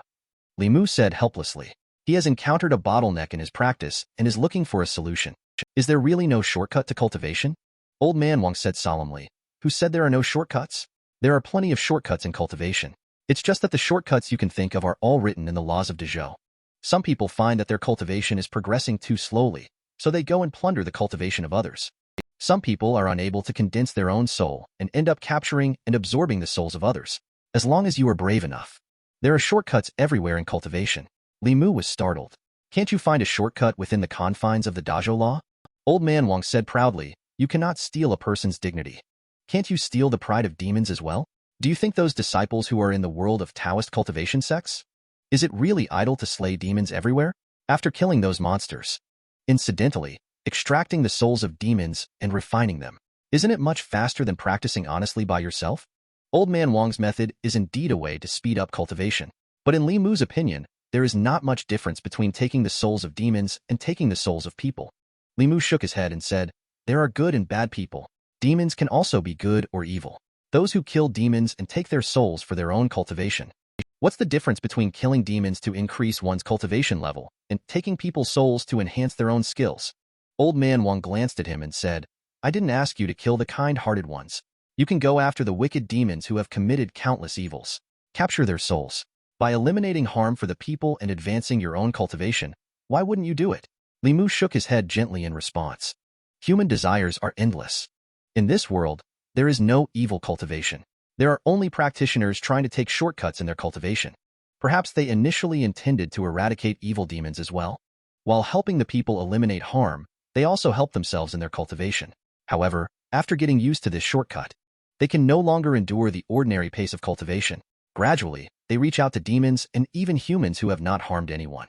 Speaker 1: Limu said helplessly. He has encountered a bottleneck in his practice and is looking for a solution. Is there really no shortcut to cultivation? Old Man Wang said solemnly. Who said there are no shortcuts? There are plenty of shortcuts in cultivation. It's just that the shortcuts you can think of are all written in the laws of Dezhou. Some people find that their cultivation is progressing too slowly, so they go and plunder the cultivation of others. Some people are unable to condense their own soul and end up capturing and absorbing the souls of others. As long as you are brave enough. There are shortcuts everywhere in cultivation. Limu was startled. Can't you find a shortcut within the confines of the Dazhou law? Old Man Wang said proudly, you cannot steal a person's dignity. Can't you steal the pride of demons as well? Do you think those disciples who are in the world of Taoist cultivation sects? Is it really idle to slay demons everywhere? After killing those monsters, incidentally, extracting the souls of demons and refining them, isn't it much faster than practicing honestly by yourself? Old Man Wang's method is indeed a way to speed up cultivation. But in Limu's opinion, there is not much difference between taking the souls of demons and taking the souls of people. Limu shook his head and said, there are good and bad people. Demons can also be good or evil. Those who kill demons and take their souls for their own cultivation. What's the difference between killing demons to increase one's cultivation level and taking people's souls to enhance their own skills? Old Man Wang glanced at him and said, I didn't ask you to kill the kind-hearted ones. You can go after the wicked demons who have committed countless evils. Capture their souls. By eliminating harm for the people and advancing your own cultivation, why wouldn't you do it? Limu shook his head gently in response. Human desires are endless. In this world, there is no evil cultivation. There are only practitioners trying to take shortcuts in their cultivation. Perhaps they initially intended to eradicate evil demons as well. While helping the people eliminate harm, they also help themselves in their cultivation. However, after getting used to this shortcut, they can no longer endure the ordinary pace of cultivation. Gradually, they reach out to demons and even humans who have not harmed anyone.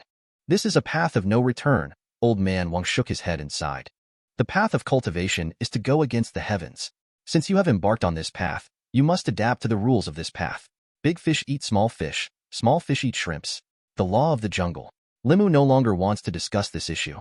Speaker 1: This is a path of no return. Old Man Wang shook his head and sighed. The path of cultivation is to go against the heavens. Since you have embarked on this path, you must adapt to the rules of this path. Big fish eat small fish eat shrimps. The law of the jungle. Limu no longer wants to discuss this issue.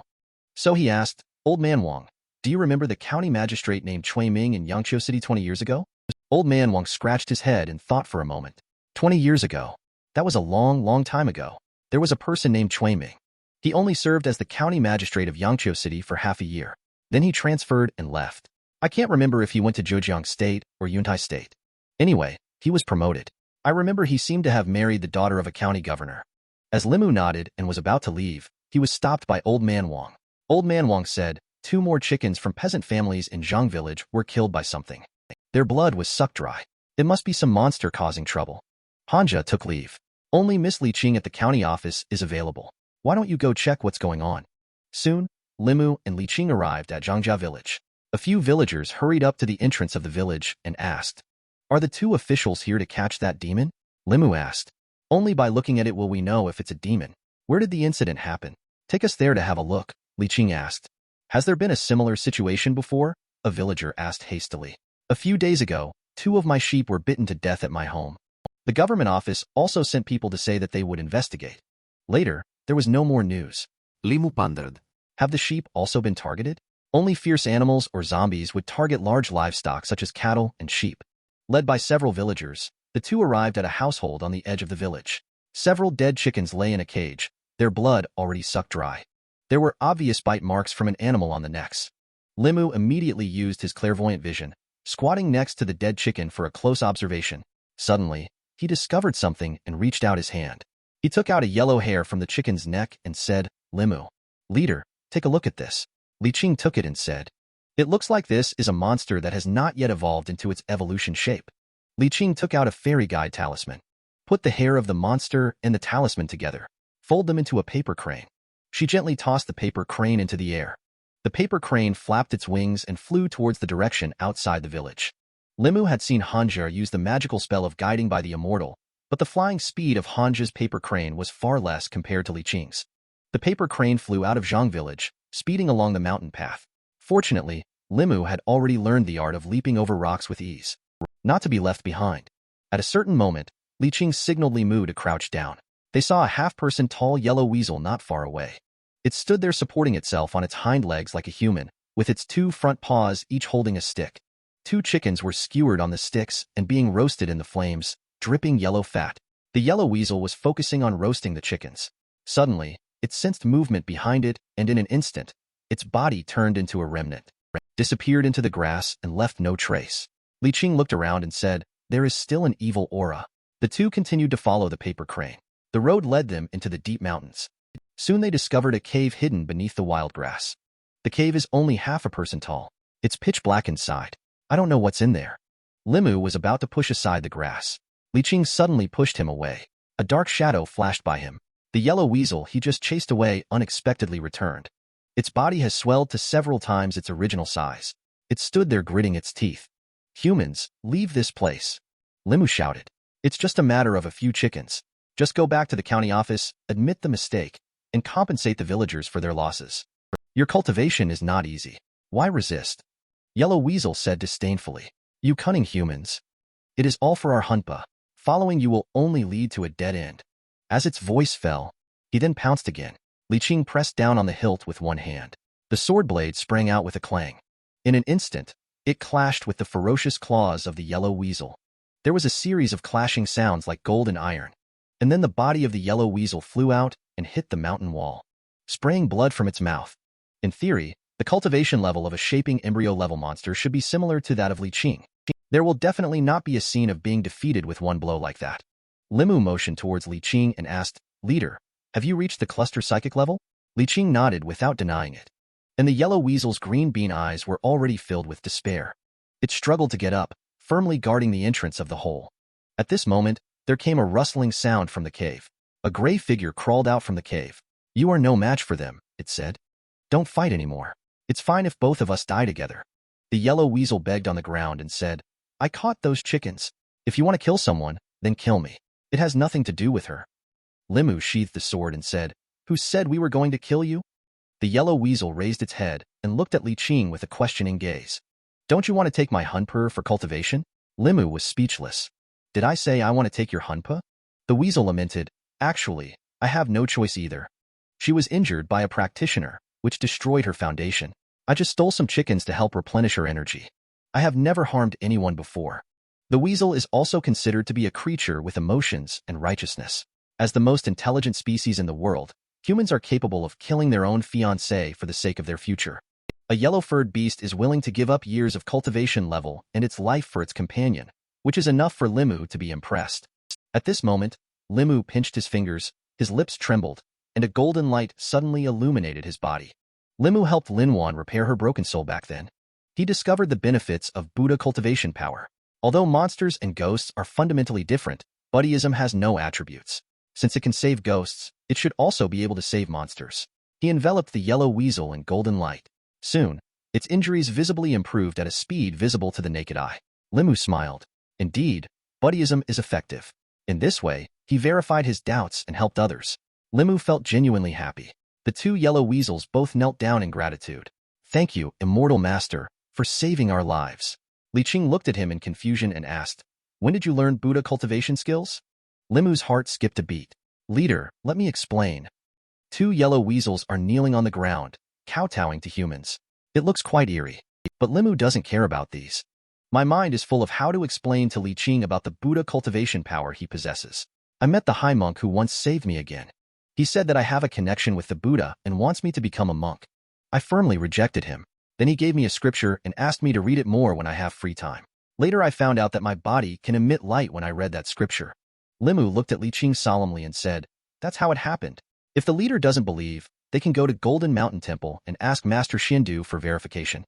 Speaker 1: So he asked, Old Man Wang, do you remember the county magistrate named Cui Ming in Yangqiu City 20 years ago? Old Man Wang scratched his head and thought for a moment. 20 years ago. That was a long time ago. There was a person named Cui Ming. He only served as the county magistrate of Yangqiu City for half a year. Then he transferred and left. I can't remember if he went to Zhejiang State or Yuntai State. Anyway, he was promoted. I remember he seemed to have married the daughter of a county governor. As Limu nodded and was about to leave, he was stopped by Old Man Wang. Old Man Wang said, 2 more chickens from peasant families in Zhang village were killed by something. Their blood was sucked dry. It must be some monster causing trouble. Hanja took leave. Only Miss Li Qing at the county office is available. Why don't you go check what's going on? Soon, Limu and Li Qing arrived at Zhangjia village. A few villagers hurried up to the entrance of the village and asked, are the 2 officials here to catch that demon? Limu asked. Only by looking at it will we know if it's a demon. Where did the incident happen? Take us there to have a look, Li Qing asked. Has there been a similar situation before? A villager asked hastily. A few days ago, 2 of my sheep were bitten to death at my home. The government office also sent people to say that they would investigate. Later, there was no more news.
Speaker 2: Limu pondered.
Speaker 1: Have the sheep also been targeted? Only fierce animals or zombies would target large livestock such as cattle and sheep. Led by several villagers, the 2 arrived at a household on the edge of the village. Several dead chickens lay in a cage, their blood already sucked dry. There were obvious bite marks from an animal on the necks. Limu immediately used his clairvoyant vision, squatting next to the dead chicken for a close observation. Suddenly, he discovered something and reached out his hand. He took out a yellow hair from the chicken's neck and said, Limu, leader, take a look at this. Li Qing took it and said, it looks like this is a monster that has not yet evolved into its evolution shape. Li Qing took out a fairy guide talisman. Put the hair of the monster and the talisman together. Fold them into a paper crane. She gently tossed the paper crane into the air. The paper crane flapped its wings and flew towards the direction outside the village. Limu had seen Hanja use the magical spell of guiding by the immortal, but the flying speed of Hanja's paper crane was far less compared to Li Qing's. The paper crane flew out of Zhang village, speeding along the mountain path. Fortunately, Limu had already learned the art of leaping over rocks with ease, not to be left behind. At a certain moment, Li Qing signaled Limu to crouch down. They saw a half-person tall yellow weasel not far away. It stood there supporting itself on its hind legs like a human, with its 2 front paws each holding a stick. 2 chickens were skewered on the sticks and being roasted in the flames, dripping yellow fat. The yellow weasel was focusing on roasting the chickens. Suddenly, it sensed movement behind it, and in an instant, its body turned into a remnant, disappeared into the grass, and left no trace. Li Qing looked around and said, there is still an evil aura. The 2 continued to follow the paper crane. The road led them into the deep mountains. Soon they discovered a cave hidden beneath the wild grass. The cave is only half a person tall. It's pitch black inside. I don't know what's in there. Limu was about to push aside the grass. Li Qing suddenly pushed him away. A dark shadow flashed by him. The yellow weasel he just chased away unexpectedly returned. Its body has swelled to several times its original size. It stood there gritting its teeth. Humans, leave this place. Limu shouted. It's just a matter of a few chickens. Just go back to the county office, admit the mistake, and compensate the villagers for their losses. Your cultivation is not easy. Why resist? Yellow Weasel said disdainfully. You cunning humans. It is all for our hunpa. Following you will only lead to a dead end. As its voice fell, he then pounced again. Li Qing pressed down on the hilt with one hand. The sword blade sprang out with a clang. In an instant, it clashed with the ferocious claws of the yellow weasel. There was a series of clashing sounds like gold and iron, and then the body of the yellow weasel flew out and hit the mountain wall, spraying blood from its mouth. In theory, the cultivation level of a shaping embryo-level monster should be similar to that of Li Qing. There will definitely not be a scene of being defeated with one blow like that. Limu motioned towards Li Qing and asked, "Leader, have you reached the cluster psychic level?" Li Qing nodded without denying it, and the yellow weasel's green bean eyes were already filled with despair. It struggled to get up, firmly guarding the entrance of the hole. At this moment, there came a rustling sound from the cave. A gray figure crawled out from the cave. "You are no match for them," it said. "Don't fight anymore. It's fine if both of us die together." The yellow weasel begged on the ground and said, "I caught those chickens. If you want to kill someone, then kill me. It has nothing to do with her." Limu sheathed the sword and said, "Who said we were going to kill you?" The yellow weasel raised its head and looked at Li Qing with a questioning gaze. "Don't you want to take my hunpa for cultivation?" Limu was speechless. "Did I say I want to take your hunpa?" The weasel lamented, "Actually, I have no choice either. She was injured by a practitioner, which destroyed her foundation. I just stole some chickens to help replenish her energy. I have never harmed anyone before." The weasel is also considered to be a creature with emotions and righteousness. As the most intelligent species in the world, humans are capable of killing their own fiancé for the sake of their future. A yellow-furred beast is willing to give up years of cultivation level and its life for its companion, which is enough for Limu to be impressed. At this moment, Limu pinched his fingers, his lips trembled, and a golden light suddenly illuminated his body. Limu helped Linwan repair her broken soul back then. He discovered the benefits of Buddha cultivation power. Although monsters and ghosts are fundamentally different, Buddhism has no attributes. Since it can save ghosts, it should also be able to save monsters. He enveloped the yellow weasel in golden light. Soon, its injuries visibly improved at a speed visible to the naked eye. Limu smiled. Indeed, Buddhism is effective. In this way, he verified his doubts and helped others. Limu felt genuinely happy. The two yellow weasels both knelt down in gratitude. "Thank you, immortal master, for saving our lives." Li Qing looked at him in confusion and asked, "When did you learn Buddha cultivation skills?" Limu's heart skipped a beat. "Leader, let me explain." Two yellow weasels are kneeling on the ground, kowtowing to humans. It looks quite eerie, but Limu doesn't care about these. My mind is full of how to explain to Li Qing about the Buddha cultivation power he possesses. I met the high monk who once saved me again. He said that I have a connection with the Buddha and wants me to become a monk. I firmly rejected him. Then he gave me a scripture and asked me to read it more when I have free time. Later I found out that my body can emit light when I read that scripture. Limu looked at Li Qing solemnly and said, "That's how it happened. If the leader doesn't believe, they can go to Golden Mountain Temple and ask Master Shindu for verification."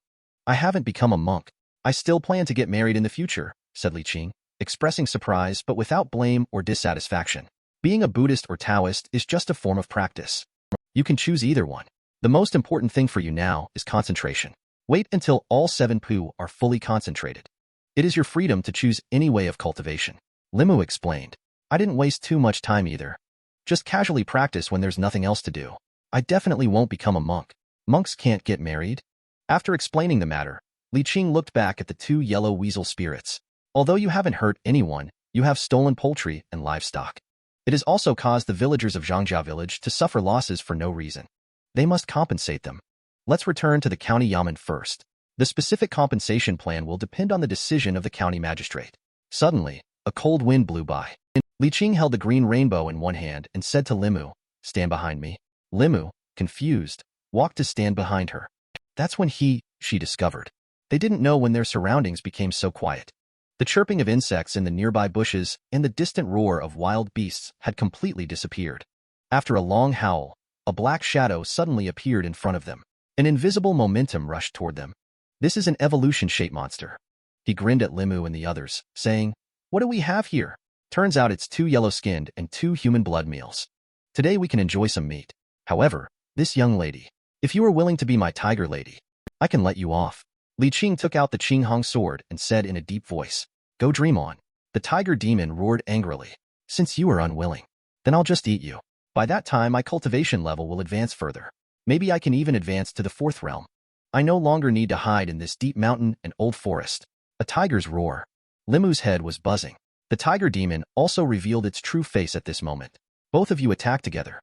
Speaker 1: "I haven't become a monk. I still plan to get married in the future," said Li Qing, expressing surprise but without blame or dissatisfaction. Being a Buddhist or Taoist is just a form of practice. You can choose either one. The most important thing for you now is concentration. Wait until all 7 pu are fully concentrated. It is your freedom to choose any way of cultivation. Limu explained. "I didn't waste too much time either. Just casually practice when there's nothing else to do. I definitely won't become a monk. Monks can't get married." After explaining the matter, Li Qing looked back at the two yellow weasel spirits. "Although you haven't hurt anyone, you have stolen poultry and livestock. It has also caused the villagers of Zhangjia village to suffer losses for no reason. They must compensate them. Let's return to the county yamen first. The specific compensation plan will depend on the decision of the county magistrate." Suddenly, a cold wind blew by. Li Qing held the green rainbow in one hand and said to Limu, "Stand behind me." Limu, confused, walked to stand behind her. That's when she discovered. They didn't know when their surroundings became so quiet. The chirping of insects in the nearby bushes and the distant roar of wild beasts had completely disappeared. After a long howl, a black shadow suddenly appeared in front of them. An invisible momentum rushed toward them. "This is an evolution-shaped monster." He grinned at Limu and the others, saying, "What do we have here? Turns out it's 2 yellow-skinned and 2 human blood meals. Today we can enjoy some meat. However, this young lady, if you are willing to be my tiger lady, I can let you off." Li Qing took out the Qinghong sword and said in a deep voice, "Go dream on." The tiger demon roared angrily. "Since you are unwilling, then I'll just eat you. By that time my cultivation level will advance further. Maybe I can even advance to the 4th realm. I no longer need to hide in this deep mountain and old forest." A tiger's roar. Limu's head was buzzing. The tiger demon also revealed its true face at this moment. Both of you attack together.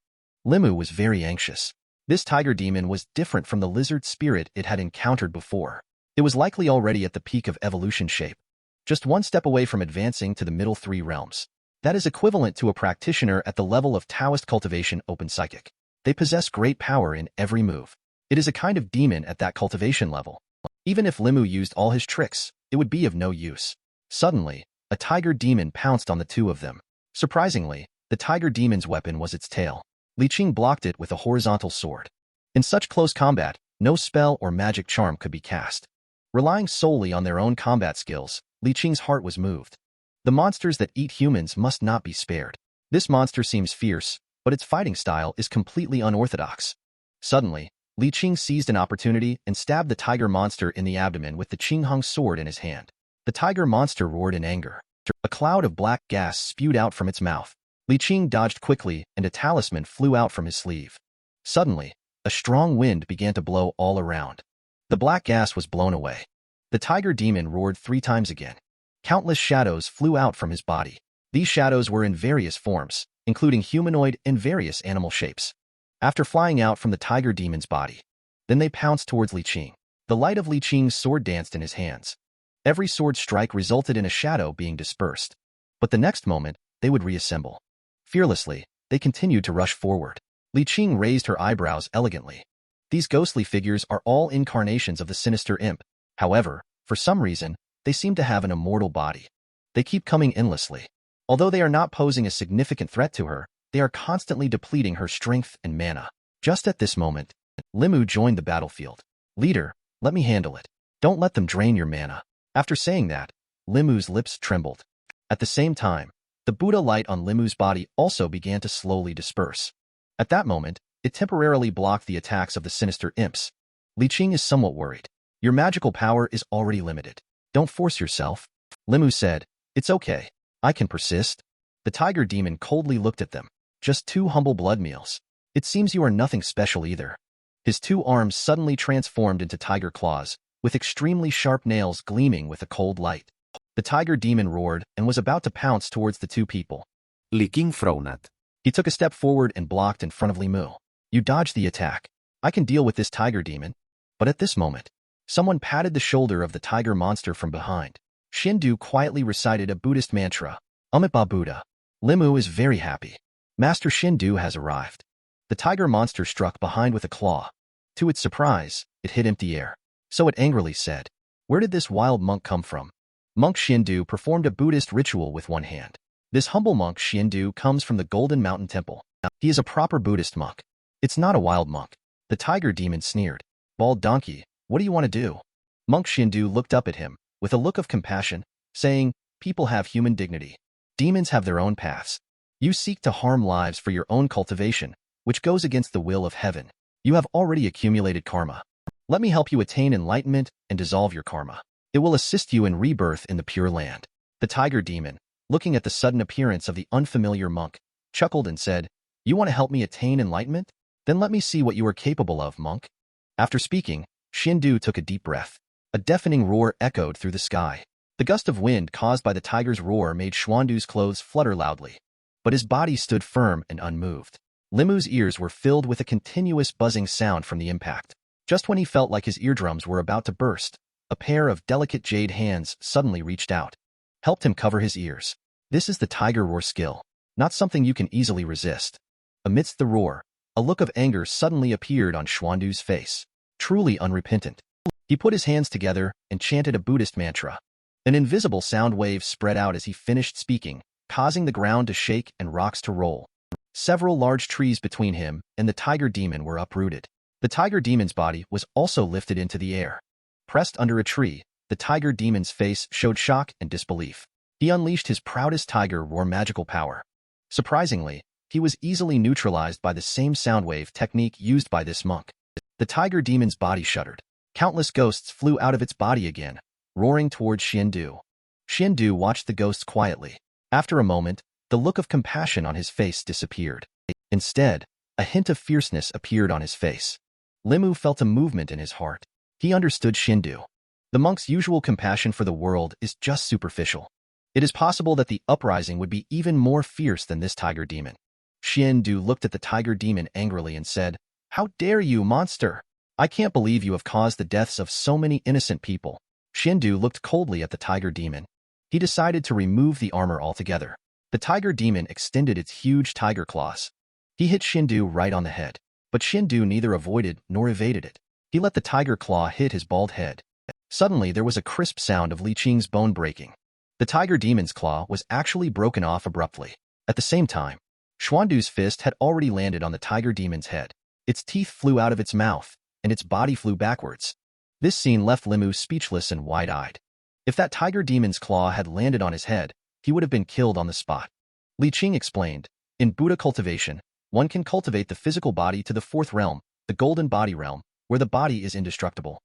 Speaker 1: Limu was very anxious. This tiger demon was different from the lizard spirit it had encountered before. It was likely already at the peak of evolution shape, just one step away from advancing to the middle three realms. That is equivalent to a practitioner at the level of Taoist cultivation open psychic. They possess great power in every move. It is a kind of demon at that cultivation level. Even if Limu used all his tricks, it would be of no use. Suddenly, a tiger demon pounced on the two of them. Surprisingly, the tiger demon's weapon was its tail. Li Qing blocked it with a horizontal sword. In such close combat, no spell or magic charm could be cast. Relying solely on their own combat skills, Li Qing's heart was moved. The monsters that eat humans must not be spared. This monster seems fierce, but its fighting style is completely unorthodox. Suddenly, Li Qing seized an opportunity and stabbed the tiger monster in the abdomen with the Qinghong sword in his hand. The tiger monster roared in anger. A cloud of black gas spewed out from its mouth. Li Qing dodged quickly and a talisman flew out from his sleeve. Suddenly, a strong wind began to blow all around. The black gas was blown away. The tiger demon roared 3 times again. Countless shadows flew out from his body. These shadows were in various forms, including humanoid and various animal shapes. After flying out from the tiger demon's body, then they pounced towards Li Qing. The light of Li Qing's sword danced in his hands. Every sword strike resulted in a shadow being dispersed. But the next moment, they would reassemble. Fearlessly, they continued to rush forward. Li Qing raised her eyebrows elegantly. These ghostly figures are all incarnations of the sinister imp. However, for some reason, they seem to have an immortal body. They keep coming endlessly. Although they are not posing a significant threat to her, they are constantly depleting her strength and mana. Just at this moment, Limu joined the battlefield. Leader, let me handle it. Don't let them drain your mana. After saying that, Limu's lips trembled. At the same time, the Buddha light on Limu's body also began to slowly disperse. At that moment, it temporarily blocked the attacks of the sinister imps. Li Qing is somewhat worried. Your magical power is already limited. Don't force yourself. Limu said, It's okay. I can persist. The tiger demon coldly looked at them. Just 2 humble blood meals. It seems you are nothing special either. His 2 arms suddenly transformed into tiger claws, with extremely sharp nails gleaming with a cold light. The tiger demon roared and was about to pounce towards the 2 people.
Speaker 2: Li Qing frowned.
Speaker 1: He took a step forward and blocked in front of Limu. You dodged the attack. I can deal with this tiger demon. But at this moment, someone patted the shoulder of the tiger monster from behind. Shindu quietly recited a Buddhist mantra, Amitabha Buddha. Limu is very happy. Master Shindu has arrived. The tiger monster struck behind with a claw. To its surprise, it hit empty air. So it angrily said, Where did this wild monk come from? Monk Shindu performed a Buddhist ritual with one hand. This humble monk Shindu comes from the Golden Mountain Temple. He is a proper Buddhist monk. It's not a wild monk. The tiger demon sneered. Bald donkey, what do you want to do? Monk Shindu looked up at him, with a look of compassion, saying, People have human dignity. Demons have their own paths. You seek to harm lives for your own cultivation, which goes against the will of heaven. You have already accumulated karma. Let me help you attain enlightenment and dissolve your karma. It will assist you in rebirth in the Pure Land. The tiger demon, looking at the sudden appearance of the unfamiliar monk, chuckled and said, You want to help me attain enlightenment? Then let me see what you are capable of, monk. After speaking, Shindu took a deep breath. A deafening roar echoed through the sky. The gust of wind caused by the tiger's roar made Xuandu's clothes flutter loudly. But his body stood firm and unmoved. Limu's ears were filled with a continuous buzzing sound from the impact. Just when he felt like his eardrums were about to burst, a pair of delicate jade hands suddenly reached out, helped him cover his ears. This is the tiger roar skill, not something you can easily resist. Amidst the roar, a look of anger suddenly appeared on Xuandu's face. Truly unrepentant. He put his hands together and chanted a Buddhist mantra. An invisible sound wave spread out as he finished speaking, causing the ground to shake and rocks to roll. Several large trees between him and the tiger demon were uprooted. The tiger demon's body was also lifted into the air. Pressed under a tree, the tiger demon's face showed shock and disbelief. He unleashed his proudest tiger roar magical power. Surprisingly, he was easily neutralized by the same sound wave technique used by this monk. The tiger demon's body shuddered. Countless ghosts flew out of its body again, roaring towards Shindu. Shindu watched the ghosts quietly. After a moment, the look of compassion on his face disappeared. Instead, a hint of fierceness appeared on his face. Limu felt a movement in his heart. He understood Shindu. The monk's usual compassion for the world is just superficial. It is possible that the uprising would be even more fierce than this tiger demon. Xiandu looked at the tiger demon angrily and said, "How dare you, monster! I can't believe you have caused the deaths of so many innocent people." Xiandu looked coldly at the tiger demon. He decided to remove the armor altogether. The tiger demon extended its huge tiger claws. He hit Xiandu right on the head, but Xiandu neither avoided nor evaded it. He let the tiger claw hit his bald head. Suddenly, there was a crisp sound of Li Qing's bone breaking. The tiger demon's claw was actually broken off abruptly. At the same time, Xuandu's fist had already landed on the tiger demon's head. Its teeth flew out of its mouth, and its body flew backwards. This scene left Limu speechless and wide-eyed. If that tiger demon's claw had landed on his head, he would have been killed on the spot. Li Qing explained, "In Buddha cultivation, one can cultivate the physical body to the fourth realm, the golden body realm, where the body is indestructible.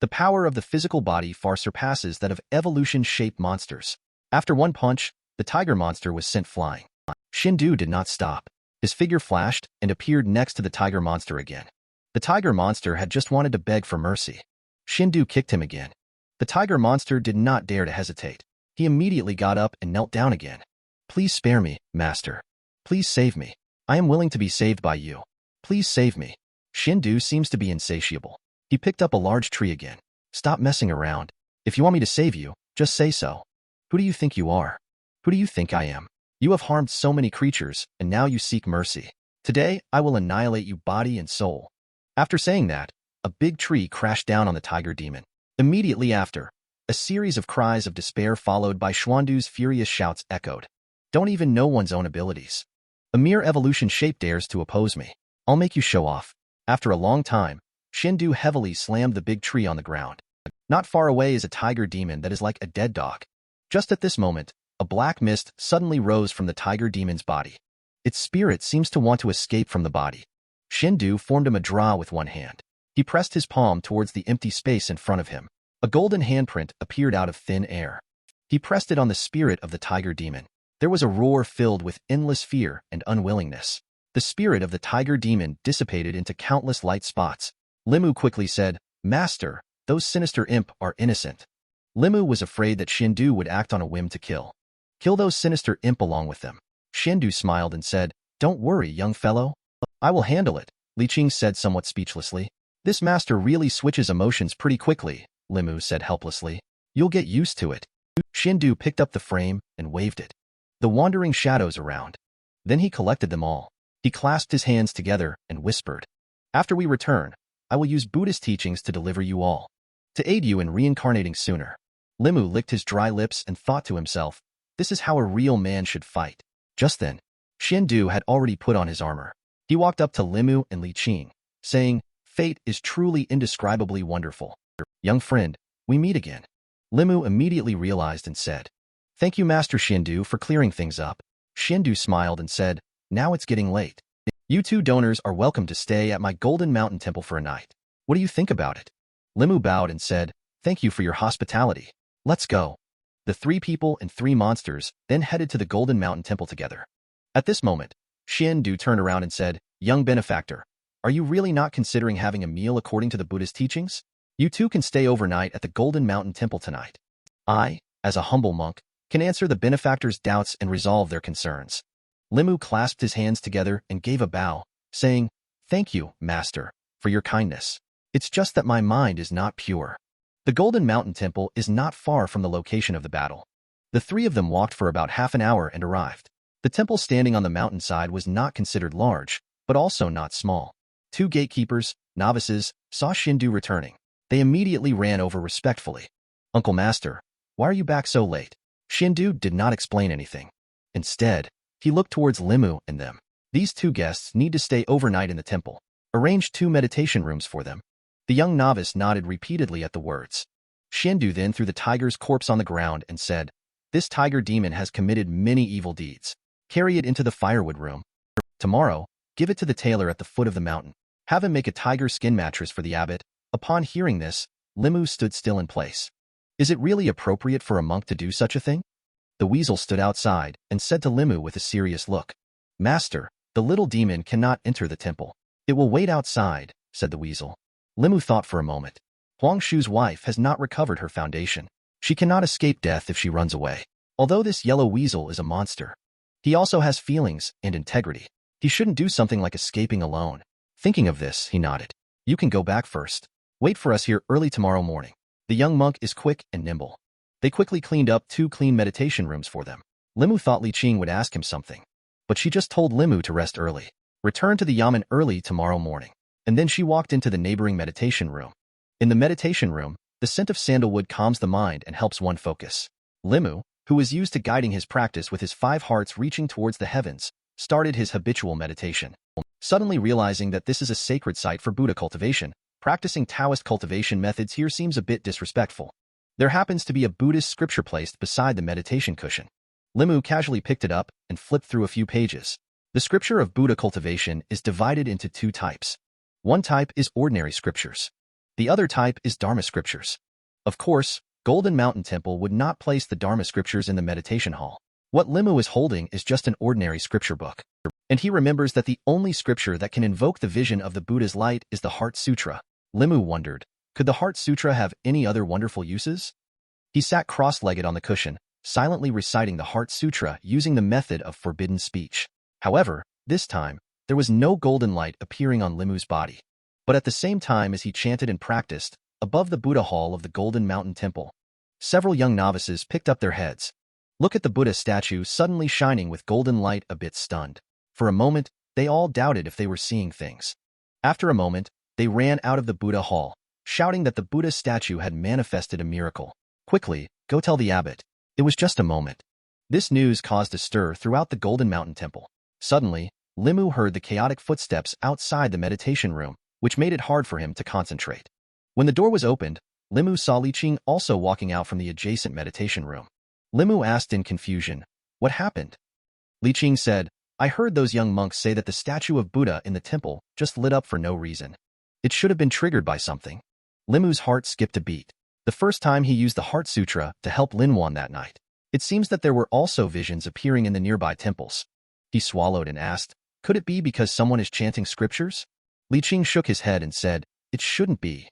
Speaker 1: The power of the physical body far surpasses that of evolution-shaped monsters." After one punch, the tiger monster was sent flying. Xiandu did not stop. His figure flashed and appeared next to the tiger monster again. The tiger monster had just wanted to beg for mercy. Xiandu kicked him again. The tiger monster did not dare to hesitate. He immediately got up and knelt down again. "Please spare me, master. Please save me. I am willing to be saved by you. Please save me." Xiandu seems to be insatiable. He picked up a large tree again. "Stop messing around. If you want me to save you, just say so. Who do you think you are? Who do you think I am? You have harmed so many creatures, and now you seek mercy. Today, I will annihilate you body and soul." After saying that, a big tree crashed down on the tiger demon. Immediately after, a series of cries of despair followed by Xuandu's furious shouts echoed. "Don't even know one's own abilities. A mere evolution shape dares to oppose me. I'll make you show off." After a long time, Xiandu heavily slammed the big tree on the ground. Not far away is a tiger demon that is like a dead dog. Just at this moment, a black mist suddenly rose from the tiger demon's body. Its spirit seems to want to escape from the body. Xiandu formed a mudra with one hand. He pressed his palm towards the empty space in front of him. A golden handprint appeared out of thin air. He pressed it on the spirit of the tiger demon. There was a roar filled with endless fear and unwillingness. The spirit of the tiger demon dissipated into countless light spots. Limu quickly said, "Master, those sinister imp are innocent." Limu was afraid that Xiandu would act on a whim to kill. "Kill those sinister imp along with them." Xiandu smiled and said, "Don't worry, young fellow. I will handle it," Li Qing said somewhat speechlessly. "This master really switches emotions pretty quickly," Limu said helplessly. "You'll get used to it." Xiandu picked up the frame and waved it. The wandering shadows around. Then he collected them all. He clasped his hands together and whispered, "After we return, I will use Buddhist teachings to deliver you all, to aid you in reincarnating sooner." Limu licked his dry lips and thought to himself, "This is how a real man should fight." Just then, Xiandu had already put on his armor. He walked up to Limu and Li Qing, saying, "Fate is truly indescribably wonderful. Young friend, we meet again." Limu immediately realized and said, "Thank you, Master Xiandu, for clearing things up." Xiandu smiled and said, "Now it's getting late. You two donors are welcome to stay at my Golden Mountain Temple for a night. What do you think about it?" Limu bowed and said, "Thank you for your hospitality. Let's go." The three people and three monsters then headed to the Golden Mountain Temple together. At this moment, Xiandu turned around and said, "Young benefactor, are you really not considering having a meal according to the Buddhist teachings? You two can stay overnight at the Golden Mountain Temple tonight. I, as a humble monk, can answer the benefactor's doubts and resolve their concerns." Limu clasped his hands together and gave a bow, saying, "Thank you, Master, for your kindness. It's just that my mind is not pure." The Golden Mountain Temple is not far from the location of the battle. The three of them walked for about half an hour and arrived. The temple standing on the mountainside was not considered large, but also not small. Two gatekeepers, novices, saw Xiandu returning. They immediately ran over respectfully. "Uncle Master, why are you back so late?" Xiandu did not explain anything. Instead, he looked towards Limu and them. "These two guests need to stay overnight in the temple. Arrange 2 meditation rooms for them." The young novice nodded repeatedly at the words. Xiandu then threw the tiger's corpse on the ground and said, "This tiger demon has committed many evil deeds. Carry it into the firewood room. Tomorrow, give it to the tailor at the foot of the mountain. Have him make a tiger skin mattress for the abbot." Upon hearing this, Limu stood still in place. "Is it really appropriate for a monk to do such a thing?" The weasel stood outside and said to Limu with a serious look, "Master, the little demon cannot enter the temple. It will wait outside," said the weasel. Limu thought for a moment. Huangshu's wife has not recovered her foundation. She cannot escape death if she runs away. Although this yellow weasel is a monster, he also has feelings and integrity. He shouldn't do something like escaping alone. Thinking of this, he nodded. You can go back first. Wait for us here early tomorrow morning. The young monk is quick and nimble. They quickly cleaned up 2 clean meditation rooms for them. Limu thought Li Qing would ask him something, but she just told Limu to rest early. Return to the yamen early tomorrow morning. And then she walked into the neighboring meditation room. In the meditation room, the scent of sandalwood calms the mind and helps one focus. Limu, who was used to guiding his practice with his 5 hearts reaching towards the heavens, started his habitual meditation. Suddenly realizing that this is a sacred site for Buddha cultivation, practicing Taoist cultivation methods here seems a bit disrespectful. There happens to be a Buddhist scripture placed beside the meditation cushion. Limu casually picked it up and flipped through a few pages. The scripture of Buddha cultivation is divided into 2 types. One type is ordinary scriptures. The other type is Dharma scriptures. Of course, Golden Mountain Temple would not place the Dharma scriptures in the meditation hall. What Limu is holding is just an ordinary scripture book. And he remembers that the only scripture that can invoke the vision of the Buddha's light is the Heart Sutra. Limu wondered, could the Heart Sutra have any other wonderful uses? He sat cross-legged on the cushion, silently reciting the Heart Sutra using the method of forbidden speech. However, this time, there was no golden light appearing on Limu's body. But at the same time as he chanted and practiced, above the Buddha hall of the Golden Mountain Temple, several young novices picked up their heads. Look at the Buddha statue suddenly shining with golden light, a bit stunned. For a moment, they all doubted if they were seeing things. After a moment, they ran out of the Buddha hall, shouting that the Buddha statue had manifested a miracle. Quickly, go tell the abbot. It was just a moment. This news caused a stir throughout the Golden Mountain Temple. Suddenly, Limu heard the chaotic footsteps outside the meditation room, which made it hard for him to concentrate. When the door was opened, Limu saw Li Qing also walking out from the adjacent meditation room. Limu asked in confusion, what happened? Li Qing said, I heard those young monks say that the statue of Buddha in the temple just lit up for no reason. It should have been triggered by something. Limu's heart skipped a beat. The first time he used the Heart Sutra to help Linwan that night. It seems that there were also visions appearing in the nearby temples. He swallowed and asked, could it be because someone is chanting scriptures? Li Qing shook his head and said, it shouldn't be.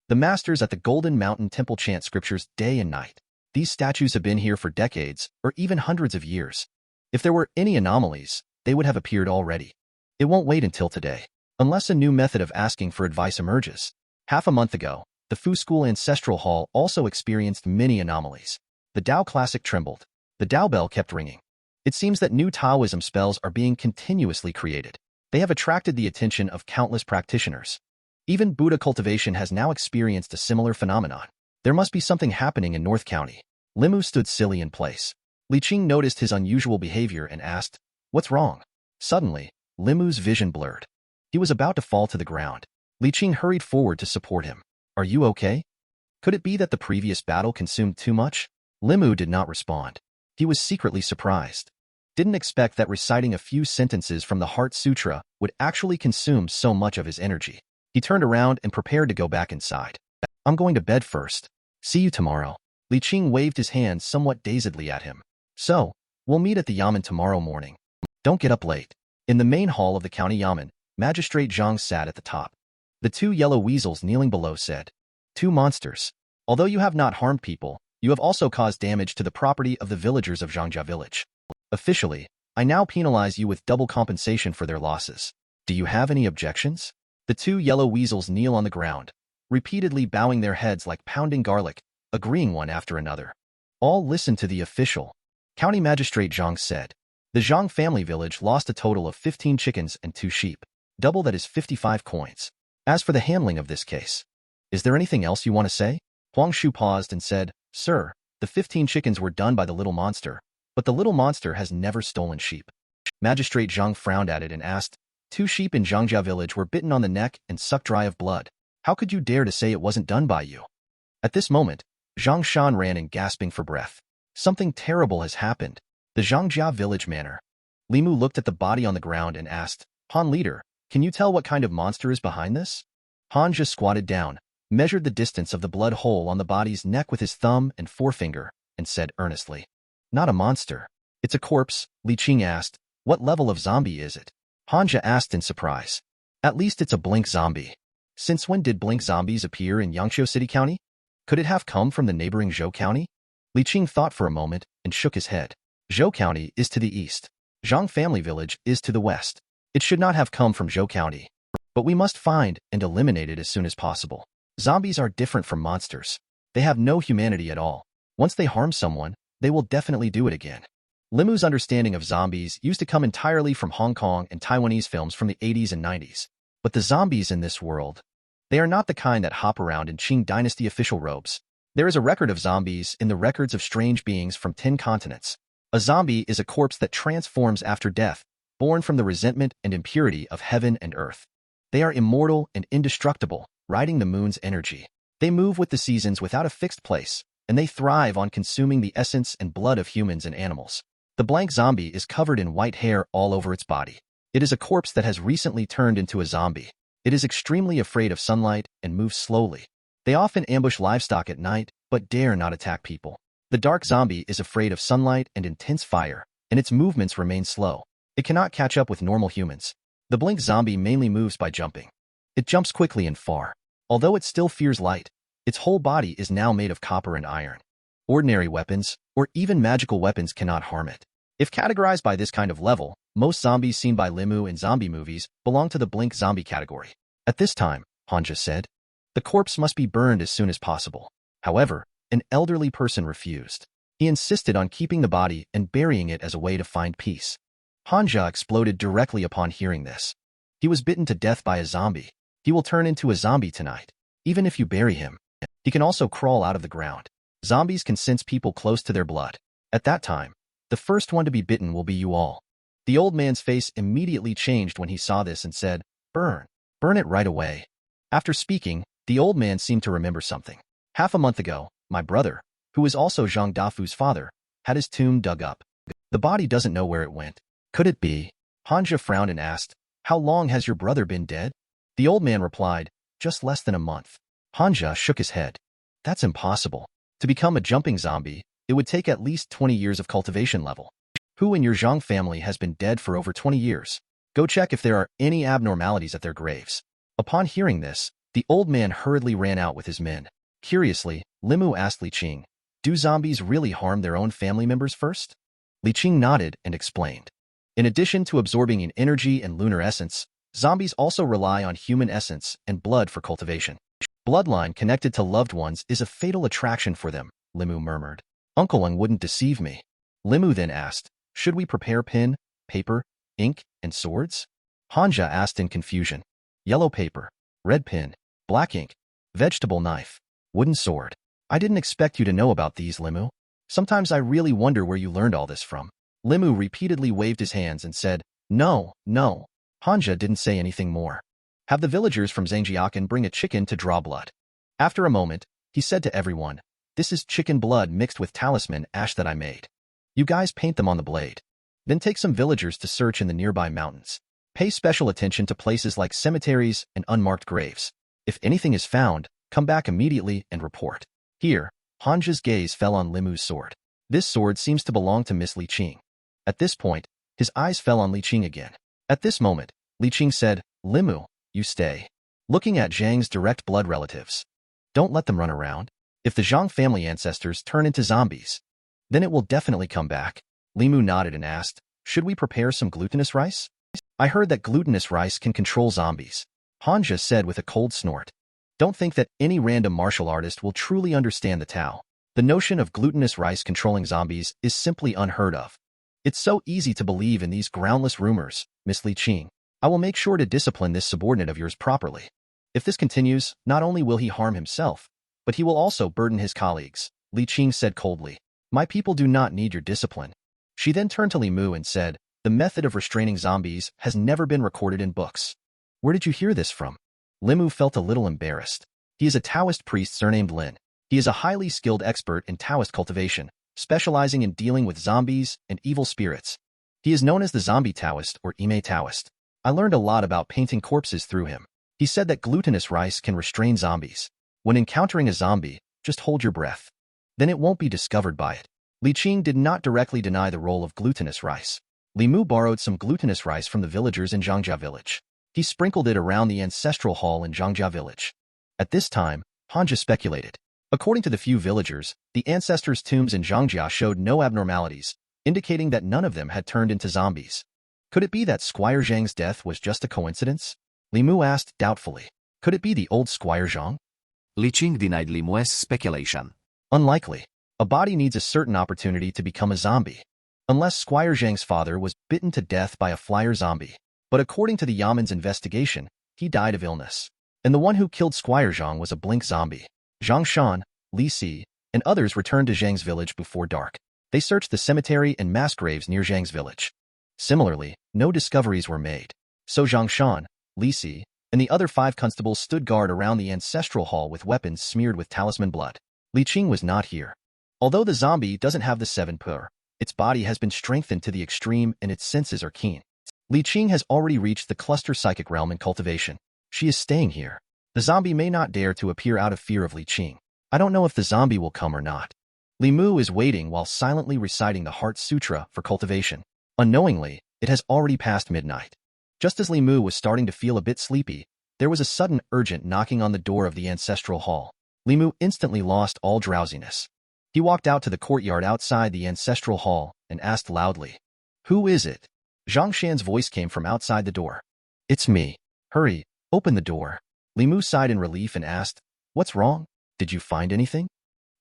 Speaker 1: The masters at the Golden Mountain Temple chant scriptures day and night. These statues have been here for decades, or even hundreds of years. If there were any anomalies, they would have appeared already. It won't wait until today, unless a new method of asking for advice emerges. Half a month ago, the Fu School Ancestral Hall also experienced many anomalies. The Tao Classic trembled. The Tao Bell kept ringing. It seems that new Taoism spells are being continuously created. They have attracted the attention of countless practitioners. Even Buddha cultivation has now experienced a similar phenomenon. There must be something happening in North County. Limu stood silly in place. Li Qing noticed his unusual behavior and asked, what's wrong? Suddenly, Limu's vision blurred. He was about to fall to the ground. Li Qing hurried forward to support him. Are you okay? Could it be that the previous battle consumed too much? Limu did not respond. He was secretly surprised. Didn't expect that reciting a few sentences from the Heart Sutra would actually consume so much of his energy. He turned around and prepared to go back inside. I'm going to bed first. See you tomorrow. Li Qing waved his hand somewhat dazedly at him. So, we'll meet at the yamen tomorrow morning. Don't get up late. In the main hall of the county yamen, Magistrate Zhang sat at the top. The 2 yellow weasels kneeling below said, 2 monsters. Although you have not harmed people, you have also caused damage to the property of the villagers of Zhangjia village. Officially, I now penalize you with double compensation for their losses. Do you have any objections? The 2 yellow weasels kneel on the ground, repeatedly bowing their heads like pounding garlic, agreeing one after another. All listened to the official. County Magistrate Zhang said, the Zhang family village lost a total of 15 chickens and 2 sheep. Double that is 55 coins. As for the handling of this case, is there anything else you want to say? Huang Shu paused and said, Sir, the 15 chickens were done by the little monster, but the little monster has never stolen sheep. Magistrate Zhang frowned at it and asked, 2 sheep in Zhangjia village were bitten on the neck and sucked dry of blood. How could you dare to say it wasn't done by you? At this moment, Zhang Shan ran in gasping for breath. Something terrible has happened. The Zhangjia village manor. Limu looked at the body on the ground and asked, Han leader, can you tell what kind of monster is behind this? Han just squatted down, measured the distance of the blood hole on the body's neck with his thumb and forefinger, and said earnestly, not a monster. It's a corpse. Li Qing asked, what level of zombie is it? Hanja asked in surprise. At least it's a blink zombie. Since when did blink zombies appear in Yangqiu City County? Could it have come from the neighboring Zhou County? Li Qing thought for a moment and shook his head. Zhou County is to the east. Zhang family village is to the west. It should not have come from Zhou County. But we must find and eliminate it as soon as possible. Zombies are different from monsters. They have no humanity at all. Once they harm someone, they will definitely do it again. Limu's understanding of zombies used to come entirely from Hong Kong and Taiwanese films from the 80s and 90s. But the zombies in this world, they are not the kind that hop around in Qing Dynasty official robes. There is a record of zombies in the records of strange beings from 10 continents. A zombie is a corpse that transforms after death, born from the resentment and impurity of heaven and earth. They are immortal and indestructible, riding the moon's energy. They move with the seasons without a fixed place, and they thrive on consuming the essence and blood of humans and animals. The blank zombie is covered in white hair all over its body. It is a corpse that has recently turned into a zombie. It is extremely afraid of sunlight and moves slowly. They often ambush livestock at night, but dare not attack people. The dark zombie is afraid of sunlight and intense fire, and its movements remain slow. It cannot catch up with normal humans. The blink zombie mainly moves by jumping. It jumps quickly and far. Although it still fears light, its whole body is now made of copper and iron. Ordinary weapons, or even magical weapons, cannot harm it. If categorized by this kind of level, most zombies seen by Limu in zombie movies belong to the blink zombie category. At this time, Hanja said, the corpse must be burned as soon as possible. However, an elderly person refused. He insisted on keeping the body and burying it as a way to find peace. Hanja exploded directly upon hearing this. He was bitten to death by a zombie. He will turn into a zombie tonight. Even if you bury him, he can also crawl out of the ground. Zombies can sense people close to their blood. At that time, the first one to be bitten will be you all. The old man's face immediately changed when he saw this and said, "Burn. Burn it right away." After speaking, the old man seemed to remember something. Half a month ago, my brother, who is also Zhang Dafu's father, had his tomb dug up. The body doesn't know where it went. Could it be? Hanja frowned and asked, "How long has your brother been dead?" The old man replied, "Just less than a month." Hanja shook his head. That's impossible. To become a jumping zombie, it would take at least 20 years of cultivation level. Who in your Zhang family has been dead for over 20 years? Go check if there are any abnormalities at their graves. Upon hearing this, the old man hurriedly ran out with his men. Curiously, Limu asked Li Qing, "Do zombies really harm their own family members first?" Li Qing nodded and explained. In addition to absorbing in energy and lunar essence, zombies also rely on human essence and blood for cultivation. Bloodline connected to loved ones is a fatal attraction for them, Limu murmured. Uncle Eng wouldn't deceive me. Limu then asked, "Should we prepare pen, paper, ink, and swords?" Hanja asked in confusion. Yellow paper, red pen, black ink, vegetable knife, wooden sword. I didn't expect you to know about these, Limu. Sometimes I really wonder where you learned all this from. Limu repeatedly waved his hands and said, "No, no." Hanja didn't say anything more. Have the villagers from Zhangjiakan bring a chicken to draw blood. After a moment, he said to everyone, "This is chicken blood mixed with talisman ash that I made. You guys paint them on the blade. Then take some villagers to search in the nearby mountains. Pay special attention to places like cemeteries and unmarked graves. If anything is found, come back immediately and report." Here, Hanja's gaze fell on Limu's sword. This sword seems to belong to Miss Li Qing. At this point, his eyes fell on Li Qing again. At this moment, Li Qing said, "Limu, you stay." Looking at Zhang's direct blood relatives. Don't let them run around. If the Zhang family ancestors turn into zombies, then it will definitely come back. Limu nodded and asked, "Should we prepare some glutinous rice?" I heard that glutinous rice can control zombies. Hanja said with a cold snort. Don't think that any random martial artist will truly understand the Tao. The notion of glutinous rice controlling zombies is simply unheard of. It's so easy to believe in these groundless rumors, Miss Li Qing. I will make sure to discipline this subordinate of yours properly. If this continues, not only will he harm himself, but he will also burden his colleagues, Li Qing said coldly. My people do not need your discipline. She then turned to Li Mu and said, the method of restraining zombies has never been recorded in books. Where did you hear this from? Limu felt a little embarrassed. He is a Taoist priest surnamed Lin. He is a highly skilled expert in Taoist cultivation, specializing in dealing with zombies and evil spirits. He is known as the Zombie Taoist or Ime Taoist. I learned a lot about painting corpses through him. He said that glutinous rice can restrain zombies. When encountering a zombie, just hold your breath. Then it won't be discovered by it. Li Qing did not directly deny the role of glutinous rice. Li Mu borrowed some glutinous rice from the villagers in Zhangjia village. He sprinkled it around the ancestral hall in Zhangjia village. At this time, Hanja speculated. According to the few villagers, the ancestors' tombs in Zhangjia showed no abnormalities, indicating that none of them had turned into zombies. Could it be that Squire Zhang's death was just a coincidence? Limu asked doubtfully. Could it be the old Squire Zhang?
Speaker 2: Li Qing denied Limu's speculation.
Speaker 1: Unlikely. A body needs a certain opportunity to become a zombie. Unless Squire Zhang's father was bitten to death by a flyer zombie. But according to the Yaman's investigation, he died of illness. And the one who killed Squire Zhang was a blink zombie. Zhang Shan, Li Si, and others returned to Zhang's village before dark. They searched the cemetery and mass graves near Zhang's village. Similarly, no discoveries were made. So Zhang Shan, Li Si, and the other 5 constables stood guard around the ancestral hall with weapons smeared with talisman blood. Li Qing was not here. Although the zombie doesn't have the 7 pur, its body has been strengthened to the extreme and its senses are keen. Li Qing has already reached the cluster psychic realm in cultivation. She is staying here. The zombie may not dare to appear out of fear of Li Qing. I don't know if the zombie will come or not. Li Mu is waiting while silently reciting the Heart Sutra for cultivation. Unknowingly, it has already passed midnight. Just as Li Mu was starting to feel a bit sleepy, there was a sudden urgent knocking on the door of the ancestral hall. Li Mu instantly lost all drowsiness. He walked out to the courtyard outside the ancestral hall and asked loudly, "Who is it?" Zhang Shan's voice came from outside the door. "It's me. Hurry, open the door." Li Mu sighed in relief and asked, "What's wrong? Did you find anything?"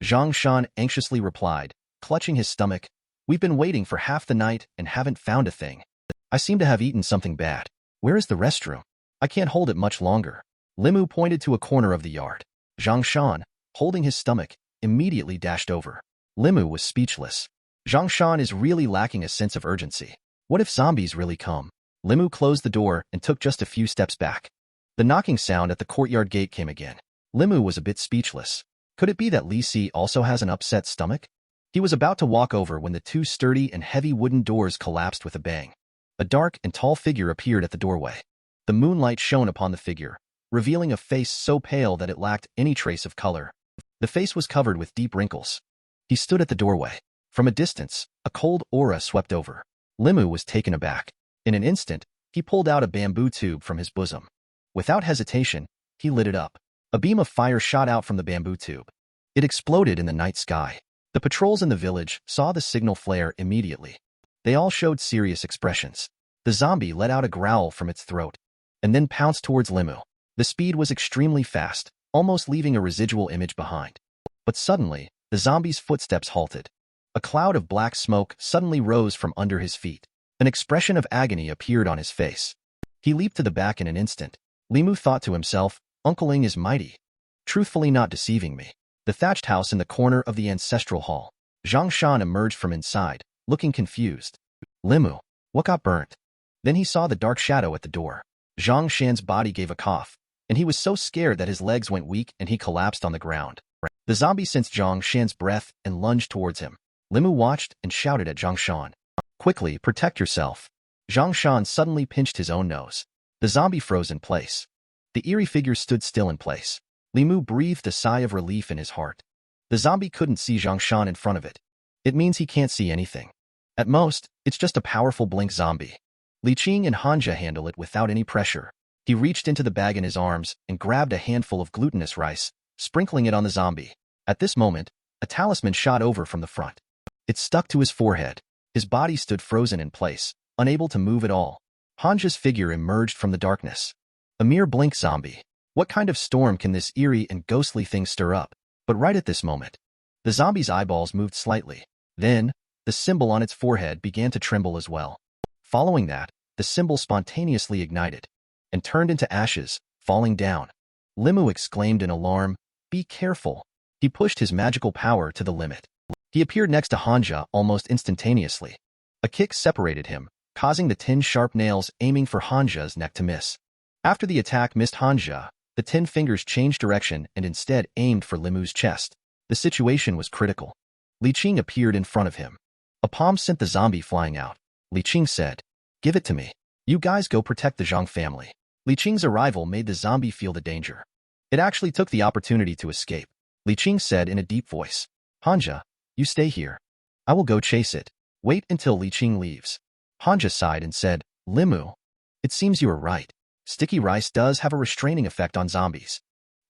Speaker 1: Zhang Shan anxiously replied, clutching his stomach, "We've been waiting for half the night and haven't found a thing. I seem to have eaten something bad. Where is the restroom? I can't hold it much longer." Limu pointed to a corner of the yard. Zhang Shan, holding his stomach, immediately dashed over. Limu was speechless. Zhang Shan is really lacking a sense of urgency. What if zombies really come? Limu closed the door and took just a few steps back. The knocking sound at the courtyard gate came again. Limu was a bit speechless. Could it be that Li Si also has an upset stomach? He was about to walk over when the 2 sturdy and heavy wooden doors collapsed with a bang. A dark and tall figure appeared at the doorway. The moonlight shone upon the figure, revealing a face so pale that it lacked any trace of color. The face was covered with deep wrinkles. He stood at the doorway. From a distance, a cold aura swept over. Limu was taken aback. In an instant, he pulled out a bamboo tube from his bosom. Without hesitation, he lit it up. A beam of fire shot out from the bamboo tube. It exploded in the night sky. The patrols in the village saw the signal flare immediately. They all showed serious expressions. The zombie let out a growl from its throat, and then pounced towards Limu. The speed was extremely fast, almost leaving a residual image behind. But suddenly, the zombie's footsteps halted. A cloud of black smoke suddenly rose from under his feet. An expression of agony appeared on his face. He leaped to the back in an instant. Limu thought to himself, "Uncle Ing is mighty. Truthfully not deceiving me." The thatched house in the corner of the ancestral hall. Zhang Shan emerged from inside, looking confused. "Limu, what got burnt?" Then he saw the dark shadow at the door. Zhang Shan's body gave a cough, and he was so scared that his legs went weak and he collapsed on the ground. The zombie sensed Zhang Shan's breath and lunged towards him. Limu watched and shouted at Zhang Shan, "Quickly, protect yourself." Zhang Shan suddenly pinched his own nose. The zombie froze in place. The eerie figure stood still in place. Limu breathed a sigh of relief in his heart. The zombie couldn't see Zhang Shan in front of it. It means he can't see anything. At most, it's just a powerful blink zombie. Li Qing and Hanja handle it without any pressure. He reached into the bag in his arms and grabbed a handful of glutinous rice, sprinkling it on the zombie. At this moment, a talisman shot over from the front. It stuck to his forehead. His body stood frozen in place, unable to move at all. Hanja's figure emerged from the darkness. A mere blink zombie. What kind of storm can this eerie and ghostly thing stir up? But right at this moment, the zombie's eyeballs moved slightly. Then, the symbol on its forehead began to tremble as well. Following that, the symbol spontaneously ignited and turned into ashes, falling down. Limu exclaimed in alarm, "Be careful." He pushed his magical power to the limit. He appeared next to Hanja almost instantaneously. A kick separated him, causing the 10 sharp nails aiming for Hanja's neck to miss. After the attack missed Hanja, the 10 fingers changed direction and instead aimed for Limu's chest. The situation was critical. Li Qing appeared in front of him. A palm sent the zombie flying out. Li Qing said, "Give it to me. You guys go protect the Zhang family." Li Qing's arrival made the zombie feel the danger. It actually took the opportunity to escape. Li Qing said in a deep voice, "Hanja, you stay here. I will go chase it. Wait until Li Qing leaves." Hanja sighed and said, "Limu, it seems you are right. Sticky rice does have a restraining effect on zombies.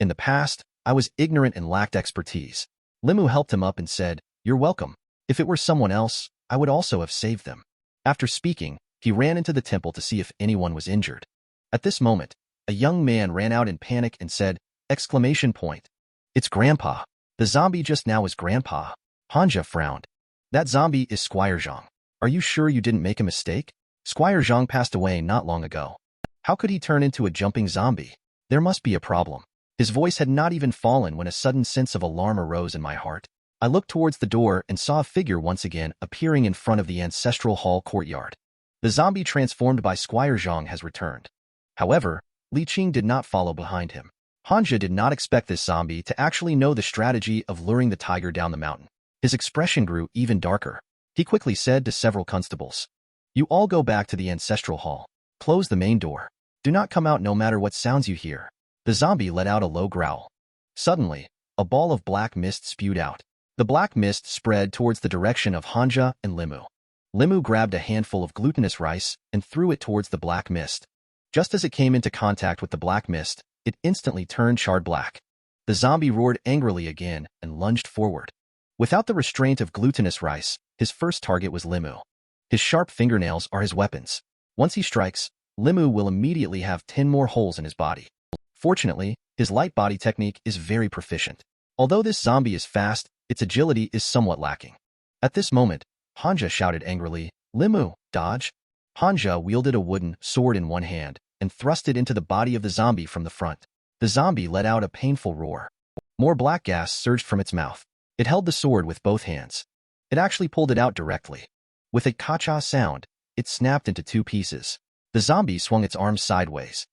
Speaker 1: In the past, I was ignorant and lacked expertise." Limu helped him up and said, "You're welcome. If it were someone else, I would also have saved them." After speaking, He ran into the temple to see if anyone was injured. At this moment, a young man ran out in panic and said, exclamation point. It's Grandpa. The zombie just now was Grandpa. Hanja frowned. That zombie is Squire Zhang. Are you sure you didn't make a mistake? Squire Zhang passed away not long ago. How could he turn into a jumping zombie? There must be a problem. His voice had not even fallen when a sudden sense of alarm arose in my heart. I looked towards the door and saw a figure once again appearing in front of the ancestral hall courtyard. The zombie transformed by Squire Zhang has returned. However, Li Qing did not follow behind him. Hanja did not expect this zombie to actually know the strategy of luring the tiger down the mountain. His expression grew even darker. He quickly said to several constables, "You all go back to the ancestral hall. Close the main door. Do not come out no matter what sounds you hear." The zombie let out a low growl. Suddenly, a ball of black mist spewed out. The black mist spread towards the direction of Hanja and Limu. Limu grabbed a handful of glutinous rice and threw it towards the black mist. Just as it came into contact with the black mist, it instantly turned charred black. The zombie roared angrily again and lunged forward. Without the restraint of glutinous rice, his first target was Limu. His sharp fingernails are his weapons. Once he strikes, Limu will immediately have 10 more holes in his body. Fortunately, his light body technique is very proficient. Although this zombie is fast, its agility is somewhat lacking. At this moment, Hanja shouted angrily, "Limu, dodge!" Hanja wielded a wooden sword in one hand and thrust it into the body of the zombie from the front. The zombie let out a painful roar. More black gas surged from its mouth. It held the sword with both hands. It actually pulled it out directly. With a ka-cha sound, it snapped into 2 pieces. The zombie swung its arms sideways.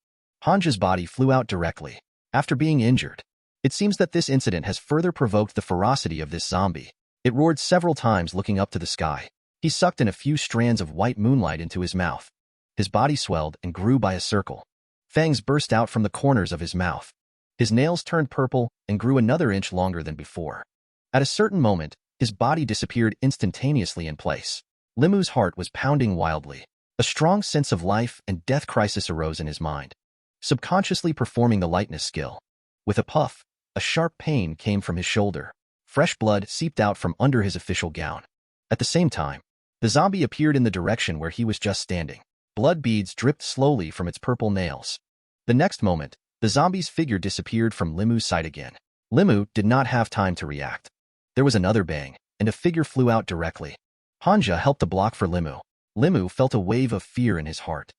Speaker 1: Hanja's body flew out directly. After being injured, it seems that this incident has further provoked the ferocity of this zombie. It roared several times looking up to the sky. He sucked in a few strands of white moonlight into his mouth. His body swelled and grew by a circle. Fangs burst out from the corners of his mouth. His nails turned purple and grew another inch longer than before. At a certain moment, his body disappeared instantaneously in place. Limu's heart was pounding wildly. A strong sense of life and death crisis arose in his mind. Subconsciously performing the lightness skill. With a puff, a sharp pain came from his shoulder. Fresh blood seeped out from under his official gown. At the same time, the zombie appeared in the direction where he was just standing. Blood beads dripped slowly from its purple nails. The next moment, the zombie's figure disappeared from Limu's sight again. Limu did not have time to react. There was another bang, and a figure flew out directly. Hanja helped to block for Limu. Limu felt a wave of fear in his heart.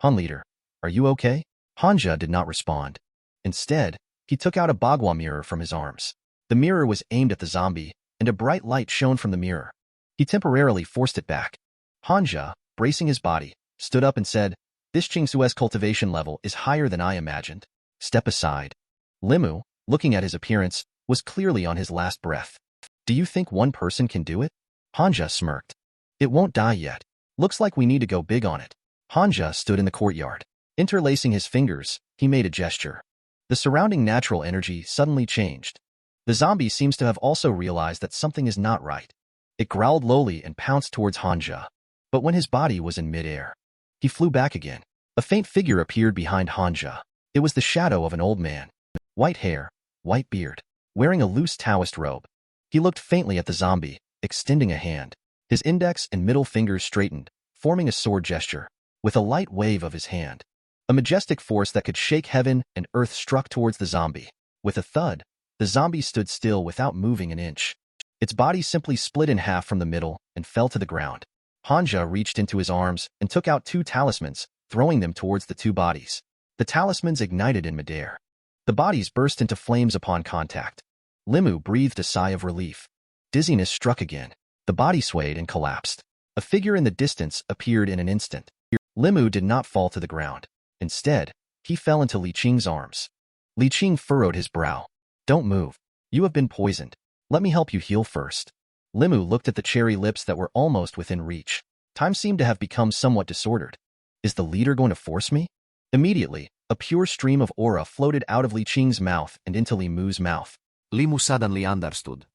Speaker 1: "Han leader, are you okay?" Hanja did not respond. Instead, he took out a bagua mirror from his arms. The mirror was aimed at the zombie, and a bright light shone from the mirror. He temporarily forced it back. Hanja, bracing his body, stood up and said, "This Qingsue's cultivation level is higher than I imagined. Step aside." Limu, looking at his appearance, was clearly on his last breath. "Do you think one person can do it?" Hanja smirked. "It won't die yet. Looks like we need to go big on it." Hanja stood in the courtyard. Interlacing his fingers, he made a gesture. The surrounding natural energy suddenly changed. The zombie seems to have also realized that something is not right. It growled lowly and pounced towards Hanja. But when his body was in midair, he flew back again. A faint figure appeared behind Hanja. It was the shadow of an old man. White hair, white beard, wearing a loose Taoist robe. He looked faintly at the zombie, extending a hand. His index and middle fingers straightened, forming a sword gesture. With a light wave of his hand, a majestic force that could shake heaven and earth struck towards the zombie. With a thud, the zombie stood still without moving an inch. Its body simply split in half from the middle and fell to the ground. Hanja reached into his arms and took out 2 talismans, throwing them towards the 2 bodies. The talismans ignited in midair. The bodies burst into flames upon contact. Limu breathed a sigh of relief. Dizziness struck again. The body swayed and collapsed. A figure in the distance appeared in an instant. Limu did not fall to the ground. Instead, he fell into Li Qing's arms. Li Qing furrowed his brow. "Don't move. You have been poisoned. Let me help you heal first." Limu looked at the cherry lips that were almost within reach. Time seemed to have become somewhat disordered. "Is the leader going to force me?" Immediately, a pure stream of aura floated out of Li Qing's mouth and into Limu's mouth.
Speaker 2: Limu suddenly understood.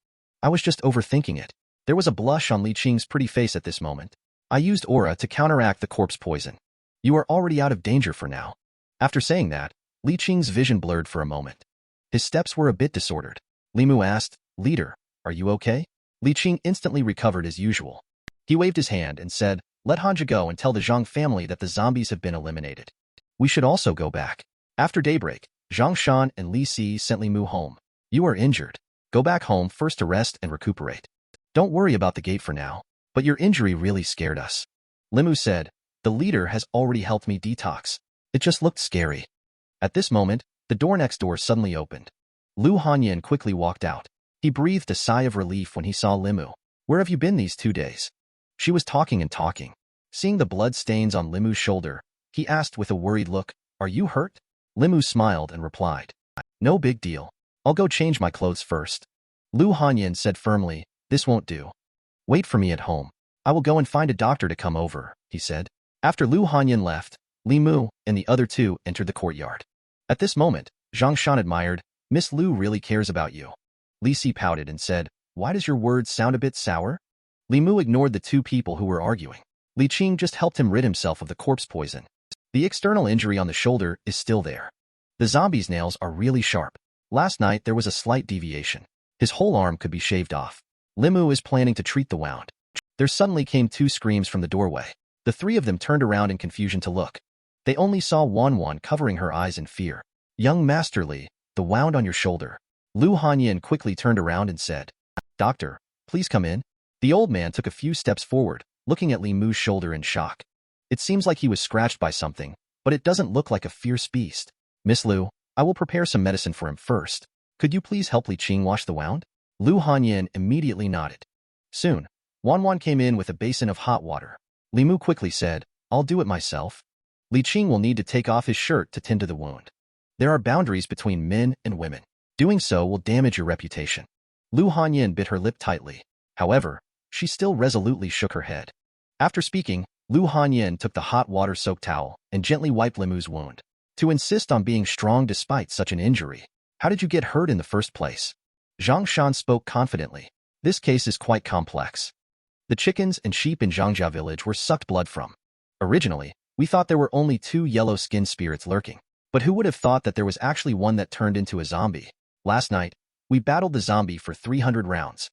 Speaker 1: I was just overthinking it. There was a blush on Li Qing's pretty face at this moment. I used aura to counteract the corpse poison. You are already out of danger for now. After saying that, Li Qing's vision blurred for a moment. His steps were a bit disordered. Limu asked, "Leader, are you okay?" Li Qing instantly recovered as usual. He waved his hand and said, Let Hanja go and tell the Zhang family that the zombies have been eliminated. We should also go back. After daybreak, Zhang Shan and Li Si sent Limu home. You are injured. Go back home first to rest and recuperate. Don't worry about the gate for now, but your injury really scared us. Limu said, the leader has already helped me detox. It just looked scary. At this moment, the door next door suddenly opened. Lu Hanyin quickly walked out. He breathed a sigh of relief when he saw Limu. Where have you been these 2 days? She was talking and talking. Seeing the blood stains on Limu's shoulder, he asked with a worried look, are you hurt? Limu smiled and replied, no big deal. I'll go change my clothes first. Lu Hanyin said firmly, this won't do. Wait for me at home. I will go and find a doctor to come over, he said. After Lu Hanyin left, Limu and the other two entered the courtyard. At this moment, Zhang Shan admired, Miss Lu really cares about you. Li Si pouted and said, why does your words sound a bit sour? Limu ignored the two people who were arguing. Li Qing just helped him rid himself of the corpse poison. The external injury on the shoulder is still there. The zombie's nails are really sharp. Last night there was a slight deviation. His whole arm could be shaved off. Limu is planning to treat the wound. There suddenly came 2 screams from the doorway. The 3 of them turned around in confusion to look. They only saw Wan covering her eyes in fear. Young Master Li, the wound on your shoulder. Lu Hanyin quickly turned around and said, Doctor, please come in. The old man took a few steps forward, looking at Li Mu's shoulder in shock. It seems like he was scratched by something, but it doesn't look like a fierce beast. Miss Lu, I will prepare some medicine for him first. Could you please help Li Qing wash the wound? Lu Hanyin immediately nodded. Soon, Wan came in with a basin of hot water. Li Mu quickly said, I'll do it myself. Li Qing will need to take off his shirt to tend to the wound. There are boundaries between men and women. Doing so will damage your reputation. Lu Hanyin bit her lip tightly. However, she still resolutely shook her head. After speaking, Lu Hanyin took the hot water-soaked towel and gently wiped Limu's wound. To insist on being strong despite such an injury. How did you get hurt in the first place? Zhang Shan spoke confidently. This case is quite complex. The chickens and sheep in Zhangjia village were sucked blood from. Originally, we thought there were only 2 yellow-skinned spirits lurking. But who would have thought that there was actually one that turned into a zombie? Last night, we battled the zombie for 300 rounds.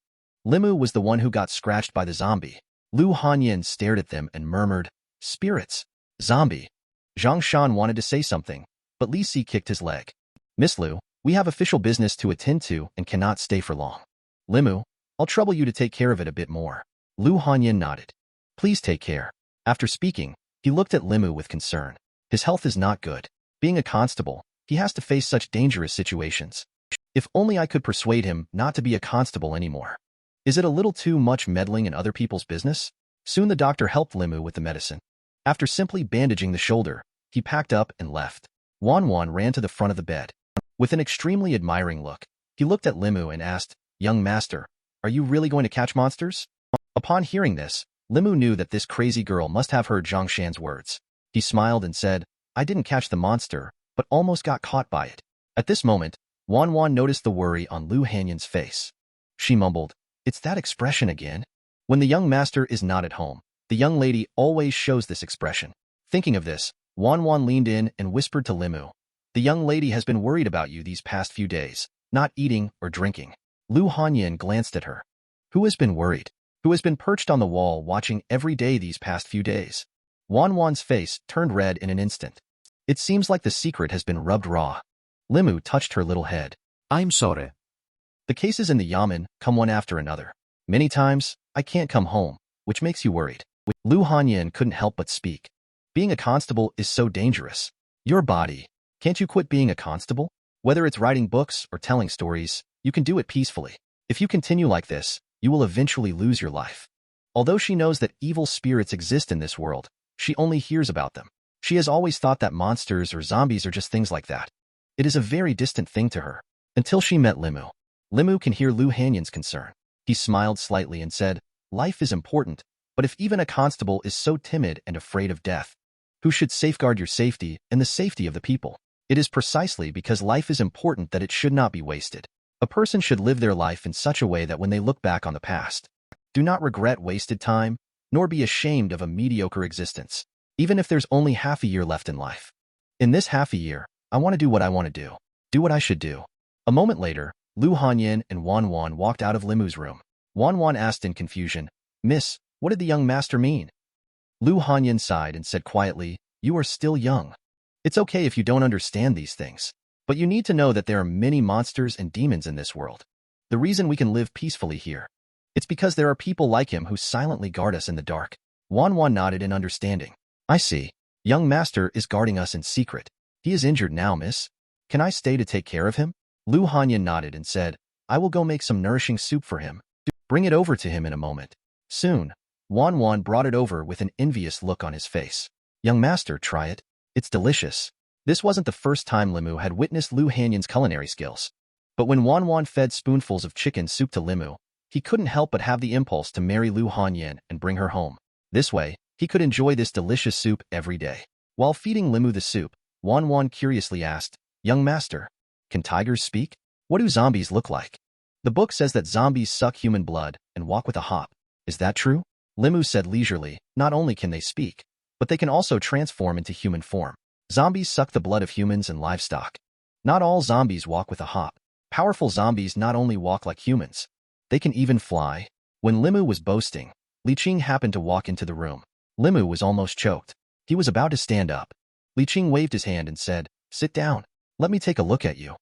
Speaker 1: Limu was the one who got scratched by the zombie. Lu Hanyin stared at them and murmured, spirits, zombie. Zhang Shan wanted to say something, but Li Si kicked his leg. Miss Lu, we have official business to attend to and cannot stay for long. Limu, I'll trouble you to take care of it a bit more. Lu Hanyin nodded. Please take care. After speaking, he looked at Limu with concern. His health is not good. Being a constable, he has to face such dangerous situations. If only I could persuade him not to be a constable anymore. Is it a little too much meddling in other people's business? Soon the doctor helped Limu with the medicine. After simply bandaging the shoulder, he packed up and left. Wan ran to the front of the bed. With an extremely admiring look, he looked at Limu and asked, Young master, are you really going to catch monsters? Upon hearing this, Limu knew that this crazy girl must have heard Zhang Shan's words. He smiled and said, I didn't catch the monster, but almost got caught by it. At this moment, Wan noticed the worry on Lu Hanyin's face. She mumbled, it's that expression again. When the young master is not at home, the young lady always shows this expression. Thinking of this, Wan leaned in and whispered to Limu, the young lady has been worried about you these past few days, not eating or drinking. Lu Hanyin glanced at her. Who has been worried? Who has been perched on the wall watching every day these past few days? Wan's face turned red in an instant. It seems like the secret has been rubbed raw. Limu touched her little head.
Speaker 2: I'm sorry.
Speaker 1: The cases in the yamen come one after another. Many times, I can't come home, which makes you worried. Lu Hanyin couldn't help but speak. Being a constable is so dangerous. Your body. Can't you quit being a constable? Whether it's writing books or telling stories, you can do it peacefully. If you continue like this, you will eventually lose your life. Although she knows that evil spirits exist in this world, she only hears about them. She has always thought that monsters or zombies are just things like that. It is a very distant thing to her. Until she met Limu. Limu can hear Lu Hanyin's concern. He smiled slightly and said, life is important, but if even a constable is so timid and afraid of death, who should safeguard your safety and the safety of the people? It is precisely because life is important that it should not be wasted. A person should live their life in such a way that when they look back on the past, do not regret wasted time, nor be ashamed of a mediocre existence, even if there's only half a year left in life. In this half a year, I want to do what I want to do what I should do. A moment later, Lu Hanyin and Wan walked out of Limu's room. Wan asked in confusion, Miss, what did the young master mean? Lu Hanyan sighed and said quietly, "You are still young. It's okay if you don't understand these things. But you need to know that there are many monsters and demons in this world. The reason we can live peacefully here, it's because there are people like him who silently guard us in the dark." Wanwan nodded in understanding. "I see. Young master is guarding us in secret. He is injured now, miss. Can I stay to take care of him?" Lu Hanyan nodded and said, "I will go make some nourishing soup for him. Bring it over to him in a moment." Soon, Wanwan brought it over with an envious look on his face. "Young master, try it. It's delicious." This wasn't the first time Limu had witnessed Lu Hanyan's culinary skills. But when Wanwan fed spoonfuls of chicken soup to Limu, he couldn't help but have the impulse to marry Lu Hanyan and bring her home. This way, he could enjoy this delicious soup every day. While feeding Limu the soup, Wanwan curiously asked, "Young master, can tigers speak? What do zombies look like?" "The book says that zombies suck human blood and walk with a hop. Is that true?" Limu said leisurely. "Not only can they speak, but they can also transform into human form. Zombies suck the blood of humans and livestock. Not all zombies walk with a hop. Powerful zombies not only walk like humans, they can even fly." When Limu was boasting, Li Qing happened to walk into the room. Limu was almost choked. He was about to stand up. Li Qing waved his hand and said, "Sit down. Let me take a look at you."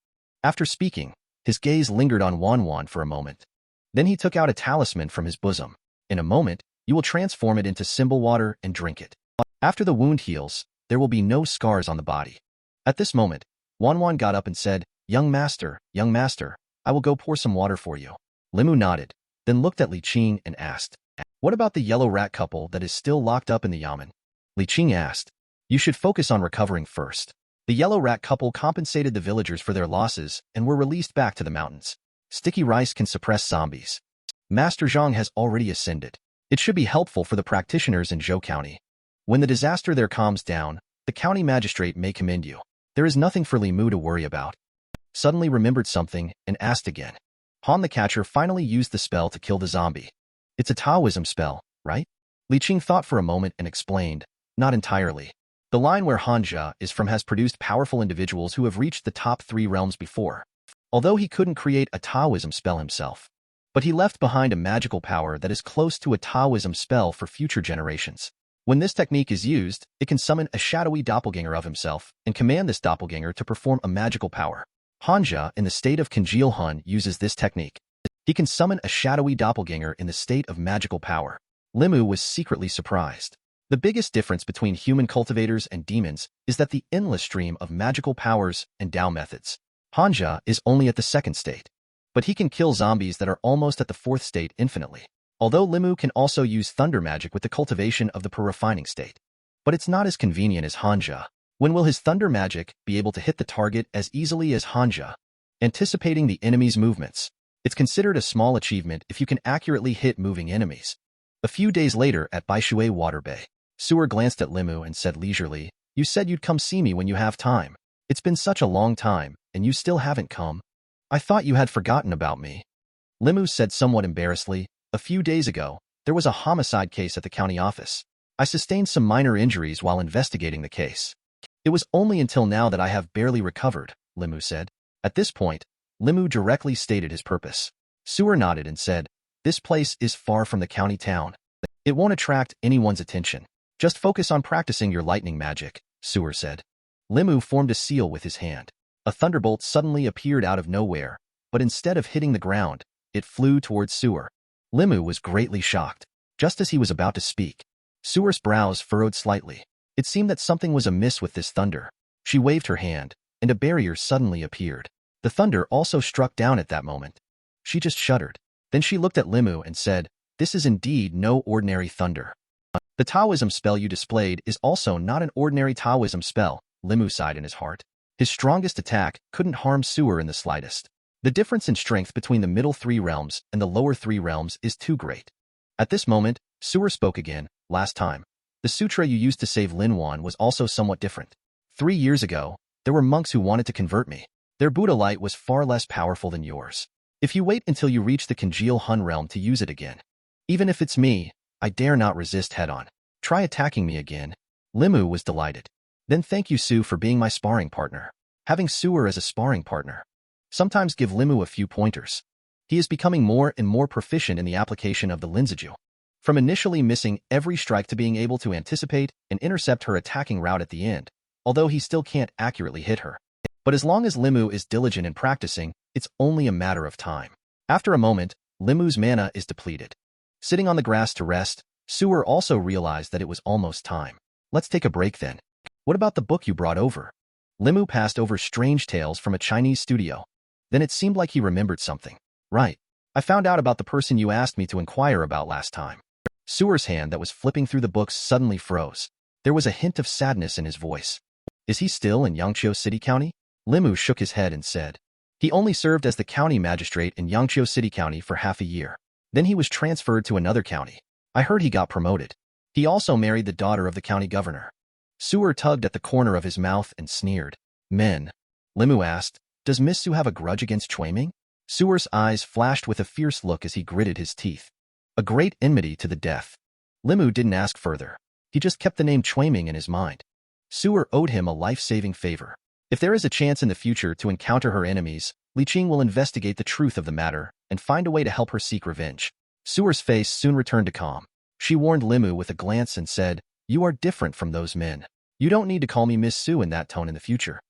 Speaker 1: After speaking, his gaze lingered on Wanwan for a moment. Then he took out a talisman from his bosom. "In a moment, you will transform it into symbol water and drink it. After the wound heals, there will be no scars on the body." At this moment, Wanwan got up and said, young master, I will go pour some water for you." Limu nodded, then looked at Li Qing and asked, "What about the yellow rat couple that is still locked up in the yamen?" Li Qing asked, "You should focus on recovering first." The yellow rat couple compensated the villagers for their losses and were released back to the mountains. Sticky rice can suppress zombies. Master Zhang has already ascended. It should be helpful for the practitioners in Zhou County. When the disaster there calms down, the county magistrate may commend you. There is nothing for Li Mu to worry about. Suddenly remembered something and asked again. Han the catcher finally used the spell to kill the zombie. "It's a Taoism spell, right?" Li Qing thought for a moment and explained, "Not entirely. The line where Hanja is from has produced powerful individuals who have reached the top 3 realms before. Although he couldn't create a Taoism spell himself, but he left behind a magical power that is close to a Taoism spell for future generations. When this technique is used, it can summon a shadowy doppelganger of himself and command this doppelganger to perform a magical power. Hanja, in the state of Congeal Hun, uses this technique. He can summon a shadowy doppelganger in the state of magical power." Limu was secretly surprised. The biggest difference between human cultivators and demons is that the endless stream of magical powers and Dao methods. Hanja is only at the 2nd state, but he can kill zombies that are almost at the 4th state infinitely. Although Limu can also use thunder magic with the cultivation of the per-refining state. But it's not as convenient as Hanja. When will his thunder magic be able to hit the target as easily as Hanja? Anticipating the enemy's movements. It's considered a small achievement if you can accurately hit moving enemies. A few days later at Baishui Water Bay, Sewer glanced at Limu and said leisurely, "You said you'd come see me when you have time. It's been such a long time, and you still haven't come. I thought you had forgotten about me." Limu said somewhat embarrassedly, "A few days ago, there was a homicide case at the county office. I sustained some minor injuries while investigating the case. It was only until now that I have barely recovered," Limu said. At this point, Limu directly stated his purpose. Sewer nodded and said, "This place is far from the county town. It won't attract anyone's attention. Just focus on practicing your lightning magic," Sewer said. Limu formed a seal with his hand. A thunderbolt suddenly appeared out of nowhere, but instead of hitting the ground, it flew towards Sewer. Limu was greatly shocked. Just as he was about to speak, Sewer's brows furrowed slightly. It seemed that something was amiss with this thunder. She waved her hand, and a barrier suddenly appeared. The thunder also struck down at that moment. She just shuddered. Then she looked at Limu and said, "This is indeed no ordinary thunder. The Taoism spell you displayed is also not an ordinary Taoism spell," Limu sighed in his heart. His strongest attack couldn't harm Sewer in the slightest. The difference in strength between the middle 3 realms and the lower 3 realms is too great. At this moment, Sewer spoke again. "Last time, the sutra you used to save Linwan was also somewhat different. 3 years ago, there were monks who wanted to convert me. Their Buddha light was far less powerful than yours. If you wait until you reach the Congeal Hun realm to use it again, even if it's me, I dare not resist head-on. Try attacking me again." Limu was delighted. "Then thank you, Su, for being my sparring partner. Having Sewer as a sparring partner. Sometimes give Limu a few pointers. He is becoming more and more proficient in the application of the Linziju." From initially missing every strike to being able to anticipate and intercept her attacking route at the end, although he still can't accurately hit her. But as long as Limu is diligent in practicing, it's only a matter of time. After a moment, Limu's mana is depleted. Sitting on the grass to rest, Sewer also realized that it was almost time. Let's take a break then. What about the book you brought over? Limu passed over Strange Tales from a Chinese studio. Then it seemed like he remembered something. Right. I found out about the person you asked me to inquire about last time. Sewer's hand that was flipping through the books suddenly froze. There was a hint of sadness in his voice. Is he still in Yangqiu City County? Limu shook his head and said. He only served as the county magistrate in Yangqiu City County for half a year. Then he was transferred to another county. I heard he got promoted. He also married the daughter of the county governor. Sewer tugged at the corner of his mouth and sneered. Men. Limu asked, does Miss Su have a grudge against Chuiming? Sewer's eyes flashed with a fierce look as he gritted his teeth. A great enmity to the death. Limu didn't ask further. He just kept the name Chuiming in his mind. Sewer owed him a life-saving favor. If there is a chance in the future to encounter her enemies, Li Qing will investigate the truth of the matter and find a way to help her seek revenge. Sewer's face soon returned to calm. She warned Limu with a glance and said, you are different from those men. You don't need to call me Miss Su in that tone in the future.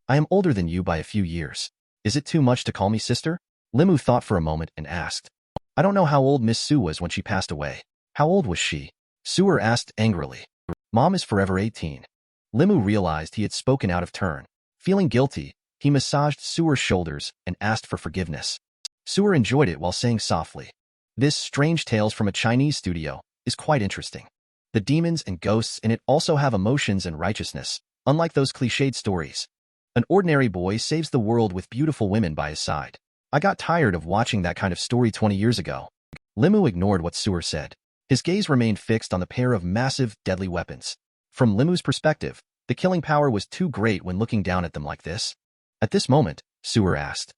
Speaker 1: I am older than you by a few years. Is it too much to call me sister? Limu thought for a moment and asked. I don't know how old Miss Su was when she passed away. How old was she? Sewer asked angrily. Mom is forever 18. Limu realized he had spoken out of turn. Feeling guilty, he massaged Sewer's shoulders and asked for forgiveness. Sewer enjoyed it while saying softly, this Strange Tales from a Chinese studio is quite interesting. The demons and ghosts in it also have emotions and righteousness, unlike those cliched stories. An ordinary boy saves the world with beautiful women by his side. I got tired of watching that kind of story 20 years ago. Limu ignored what Sewer said. His gaze remained fixed on the pair of massive, deadly weapons. From Limu's perspective, the killing power was too great when looking down at them like this. At this moment, Sewer asked.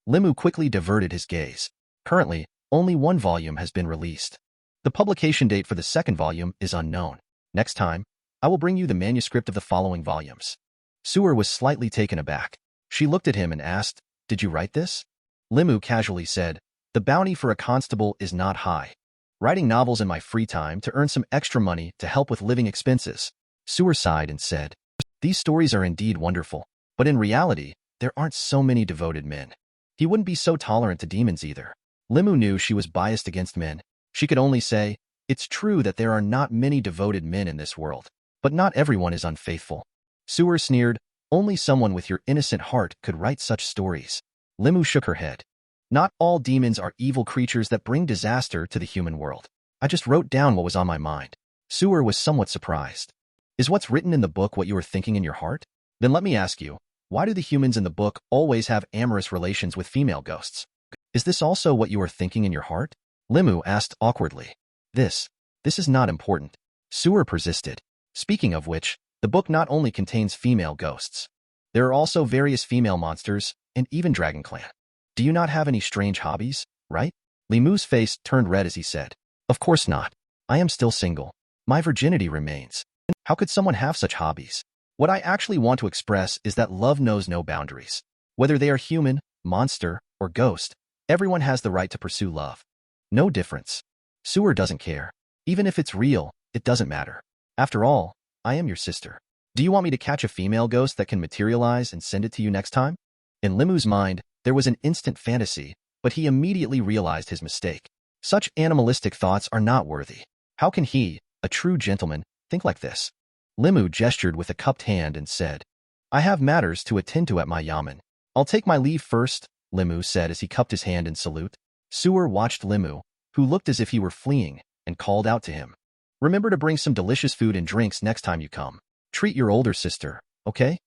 Speaker 1: Limu quickly diverted his gaze. Currently, only one volume has been released. The publication date for the second volume is unknown. Next time, I will bring you the manuscript of the following volumes. Sewer was slightly taken aback. She looked at him and asked, did you write this? Limu casually said, the bounty for a constable is not high. Writing novels in my free time to earn some extra money to help with living expenses. Sewer sighed and said, these stories are indeed wonderful, but in reality, there aren't so many devoted men. He wouldn't be so tolerant to demons either. Limu knew she was biased against men. She could only say, it's true that there are not many devoted men in this world, but not everyone is unfaithful. Sewer sneered, only someone with your innocent heart could write such stories. Limu shook her head. Not all demons are evil creatures that bring disaster to the human world. I just wrote down what was on my mind. Sewer was somewhat surprised. Is what's written in the book what you were thinking in your heart? Then let me ask you, why do the humans in the book always have amorous relations with female ghosts? Is this also what you are thinking in your heart? Limu asked awkwardly. This is not important. Sewer persisted. Speaking of which, the book not only contains female ghosts. There are also various female monsters, and even Dragon Clan. Do you not have any strange hobbies, right? Limu's face turned red as he said, of course not. I am still single. My virginity remains. How could someone have such hobbies? What I actually want to express is that love knows no boundaries. Whether they are human, monster, or ghost, everyone has the right to pursue love. No difference. Sewer doesn't care. Even if it's real, it doesn't matter. After all, I am your sister. Do you want me to catch a female ghost that can materialize and send it to you next time? In Limu's mind, there was an instant fantasy, but he immediately realized his mistake. Such animalistic thoughts are not worthy. How can he, a true gentleman, think like this? Limu gestured with a cupped hand and said, I have matters to attend to at my yamen. I'll take my leave first, Limu said as he cupped his hand in salute. Sewer watched Limu, who looked as if he were fleeing, and called out to him. Remember to bring some delicious food and drinks next time you come. Treat your older sister, okay?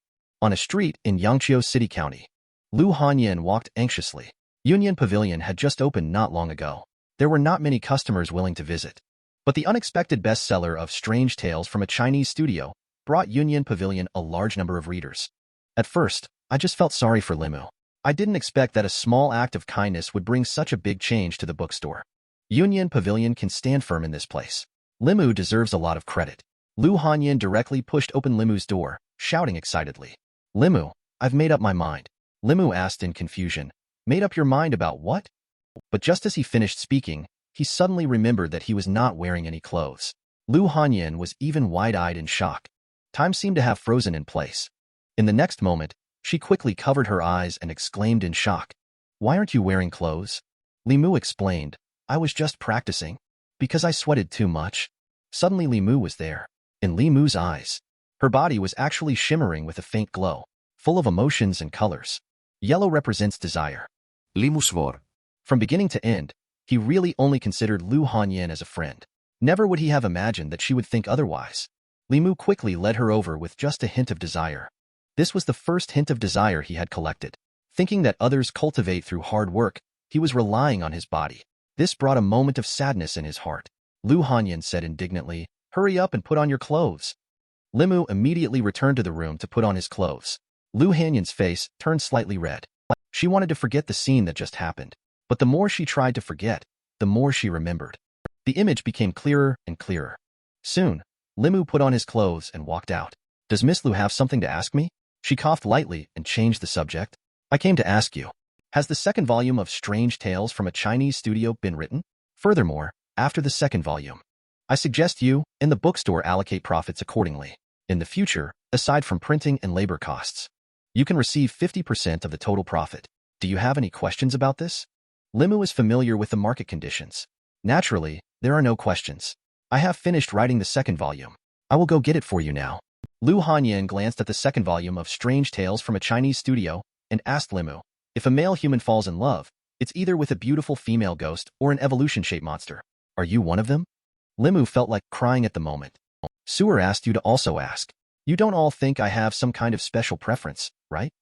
Speaker 1: On a street in Yangqiu City County, Lu Hanyan walked anxiously. Union Pavilion had just opened not long ago. There were not many customers willing to visit. But the unexpected bestseller of Strange Tales from a Chinese studio brought Union Pavilion a large number of readers. At first, I just felt sorry for Limu. I didn't expect that a small act of kindness would bring such a big change to the bookstore. Union Pavilion can stand firm in this place. Limu deserves a lot of credit. Lu Hanyan directly pushed open Limu's door, shouting excitedly. Limu, I've made up my mind. Limu asked in confusion. Made up your mind about what? But just as he finished speaking, he suddenly remembered that he was not wearing any clothes. Lu Hanyan was even wide-eyed in shock. Time seemed to have frozen in place. In the next moment, she quickly covered her eyes and exclaimed in shock, "Why aren't you wearing clothes?" Limu explained, "I was just practicing. Because I sweated too much." Suddenly Limu was there. In Limu's eyes, her body was actually shimmering with a faint glow, full of emotions and colors. Yellow represents desire.
Speaker 2: Limu swore.
Speaker 1: From beginning to end, he really only considered Lu Hanyan as a friend. Never would he have imagined that she would think otherwise. Limu quickly led her over with just a hint of desire. This was the first hint of desire he had collected. Thinking that others cultivate through hard work, he was relying on his body. This brought a moment of sadness in his heart. Lu Hanyan said indignantly, "Hurry up and put on your clothes." Limu immediately returned to the room to put on his clothes. Lu Hanyan's face turned slightly red. She wanted to forget the scene that just happened, but the more she tried to forget, the more she remembered. The image became clearer and clearer. Soon, Limu put on his clothes and walked out. "Does Miss Lu have something to ask me?" She coughed lightly and changed the subject. "I came to ask you, has the second volume of Strange Tales from a Chinese Studio been written? Furthermore, after the second volume, I suggest you and the bookstore allocate profits accordingly. In the future, aside from printing and labor costs, you can receive 50% of the total profit. Do you have any questions about this?" Limu is familiar with the market conditions. "Naturally, there are no questions. I have finished writing the second volume. I will go get it for you now." Lu Hanyan glanced at the second volume of Strange Tales from a Chinese Studio and asked Limu, "If a male human falls in love, it's either with a beautiful female ghost or an evolution-shaped monster. Are you one of them?" Limu felt like crying at the moment. "Sewer asked you to also ask. You don't all think I have some kind of special preference, right?"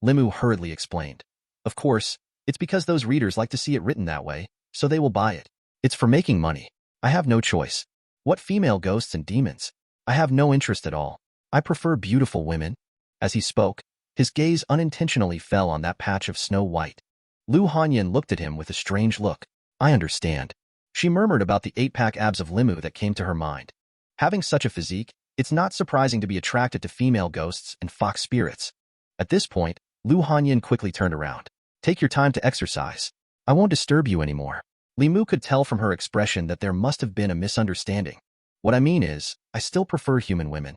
Speaker 1: Limu hurriedly explained. "Of course, it's because those readers like to see it written that way, so they will buy it. It's for making money. I have no choice. What female ghosts and demons? I have no interest at all. I prefer beautiful women." As he spoke, his gaze unintentionally fell on that patch of snow white. Lu Hanyan looked at him with a strange look. "I understand." She murmured about the 8-pack abs of Limu that came to her mind. Having such a physique, it's not surprising to be attracted to female ghosts and fox spirits. At this point, Lu Hanyan quickly turned around. "Take your time to exercise. I won't disturb you anymore." Limu could tell from her expression that there must have been a misunderstanding. "What I mean is, I still prefer human women.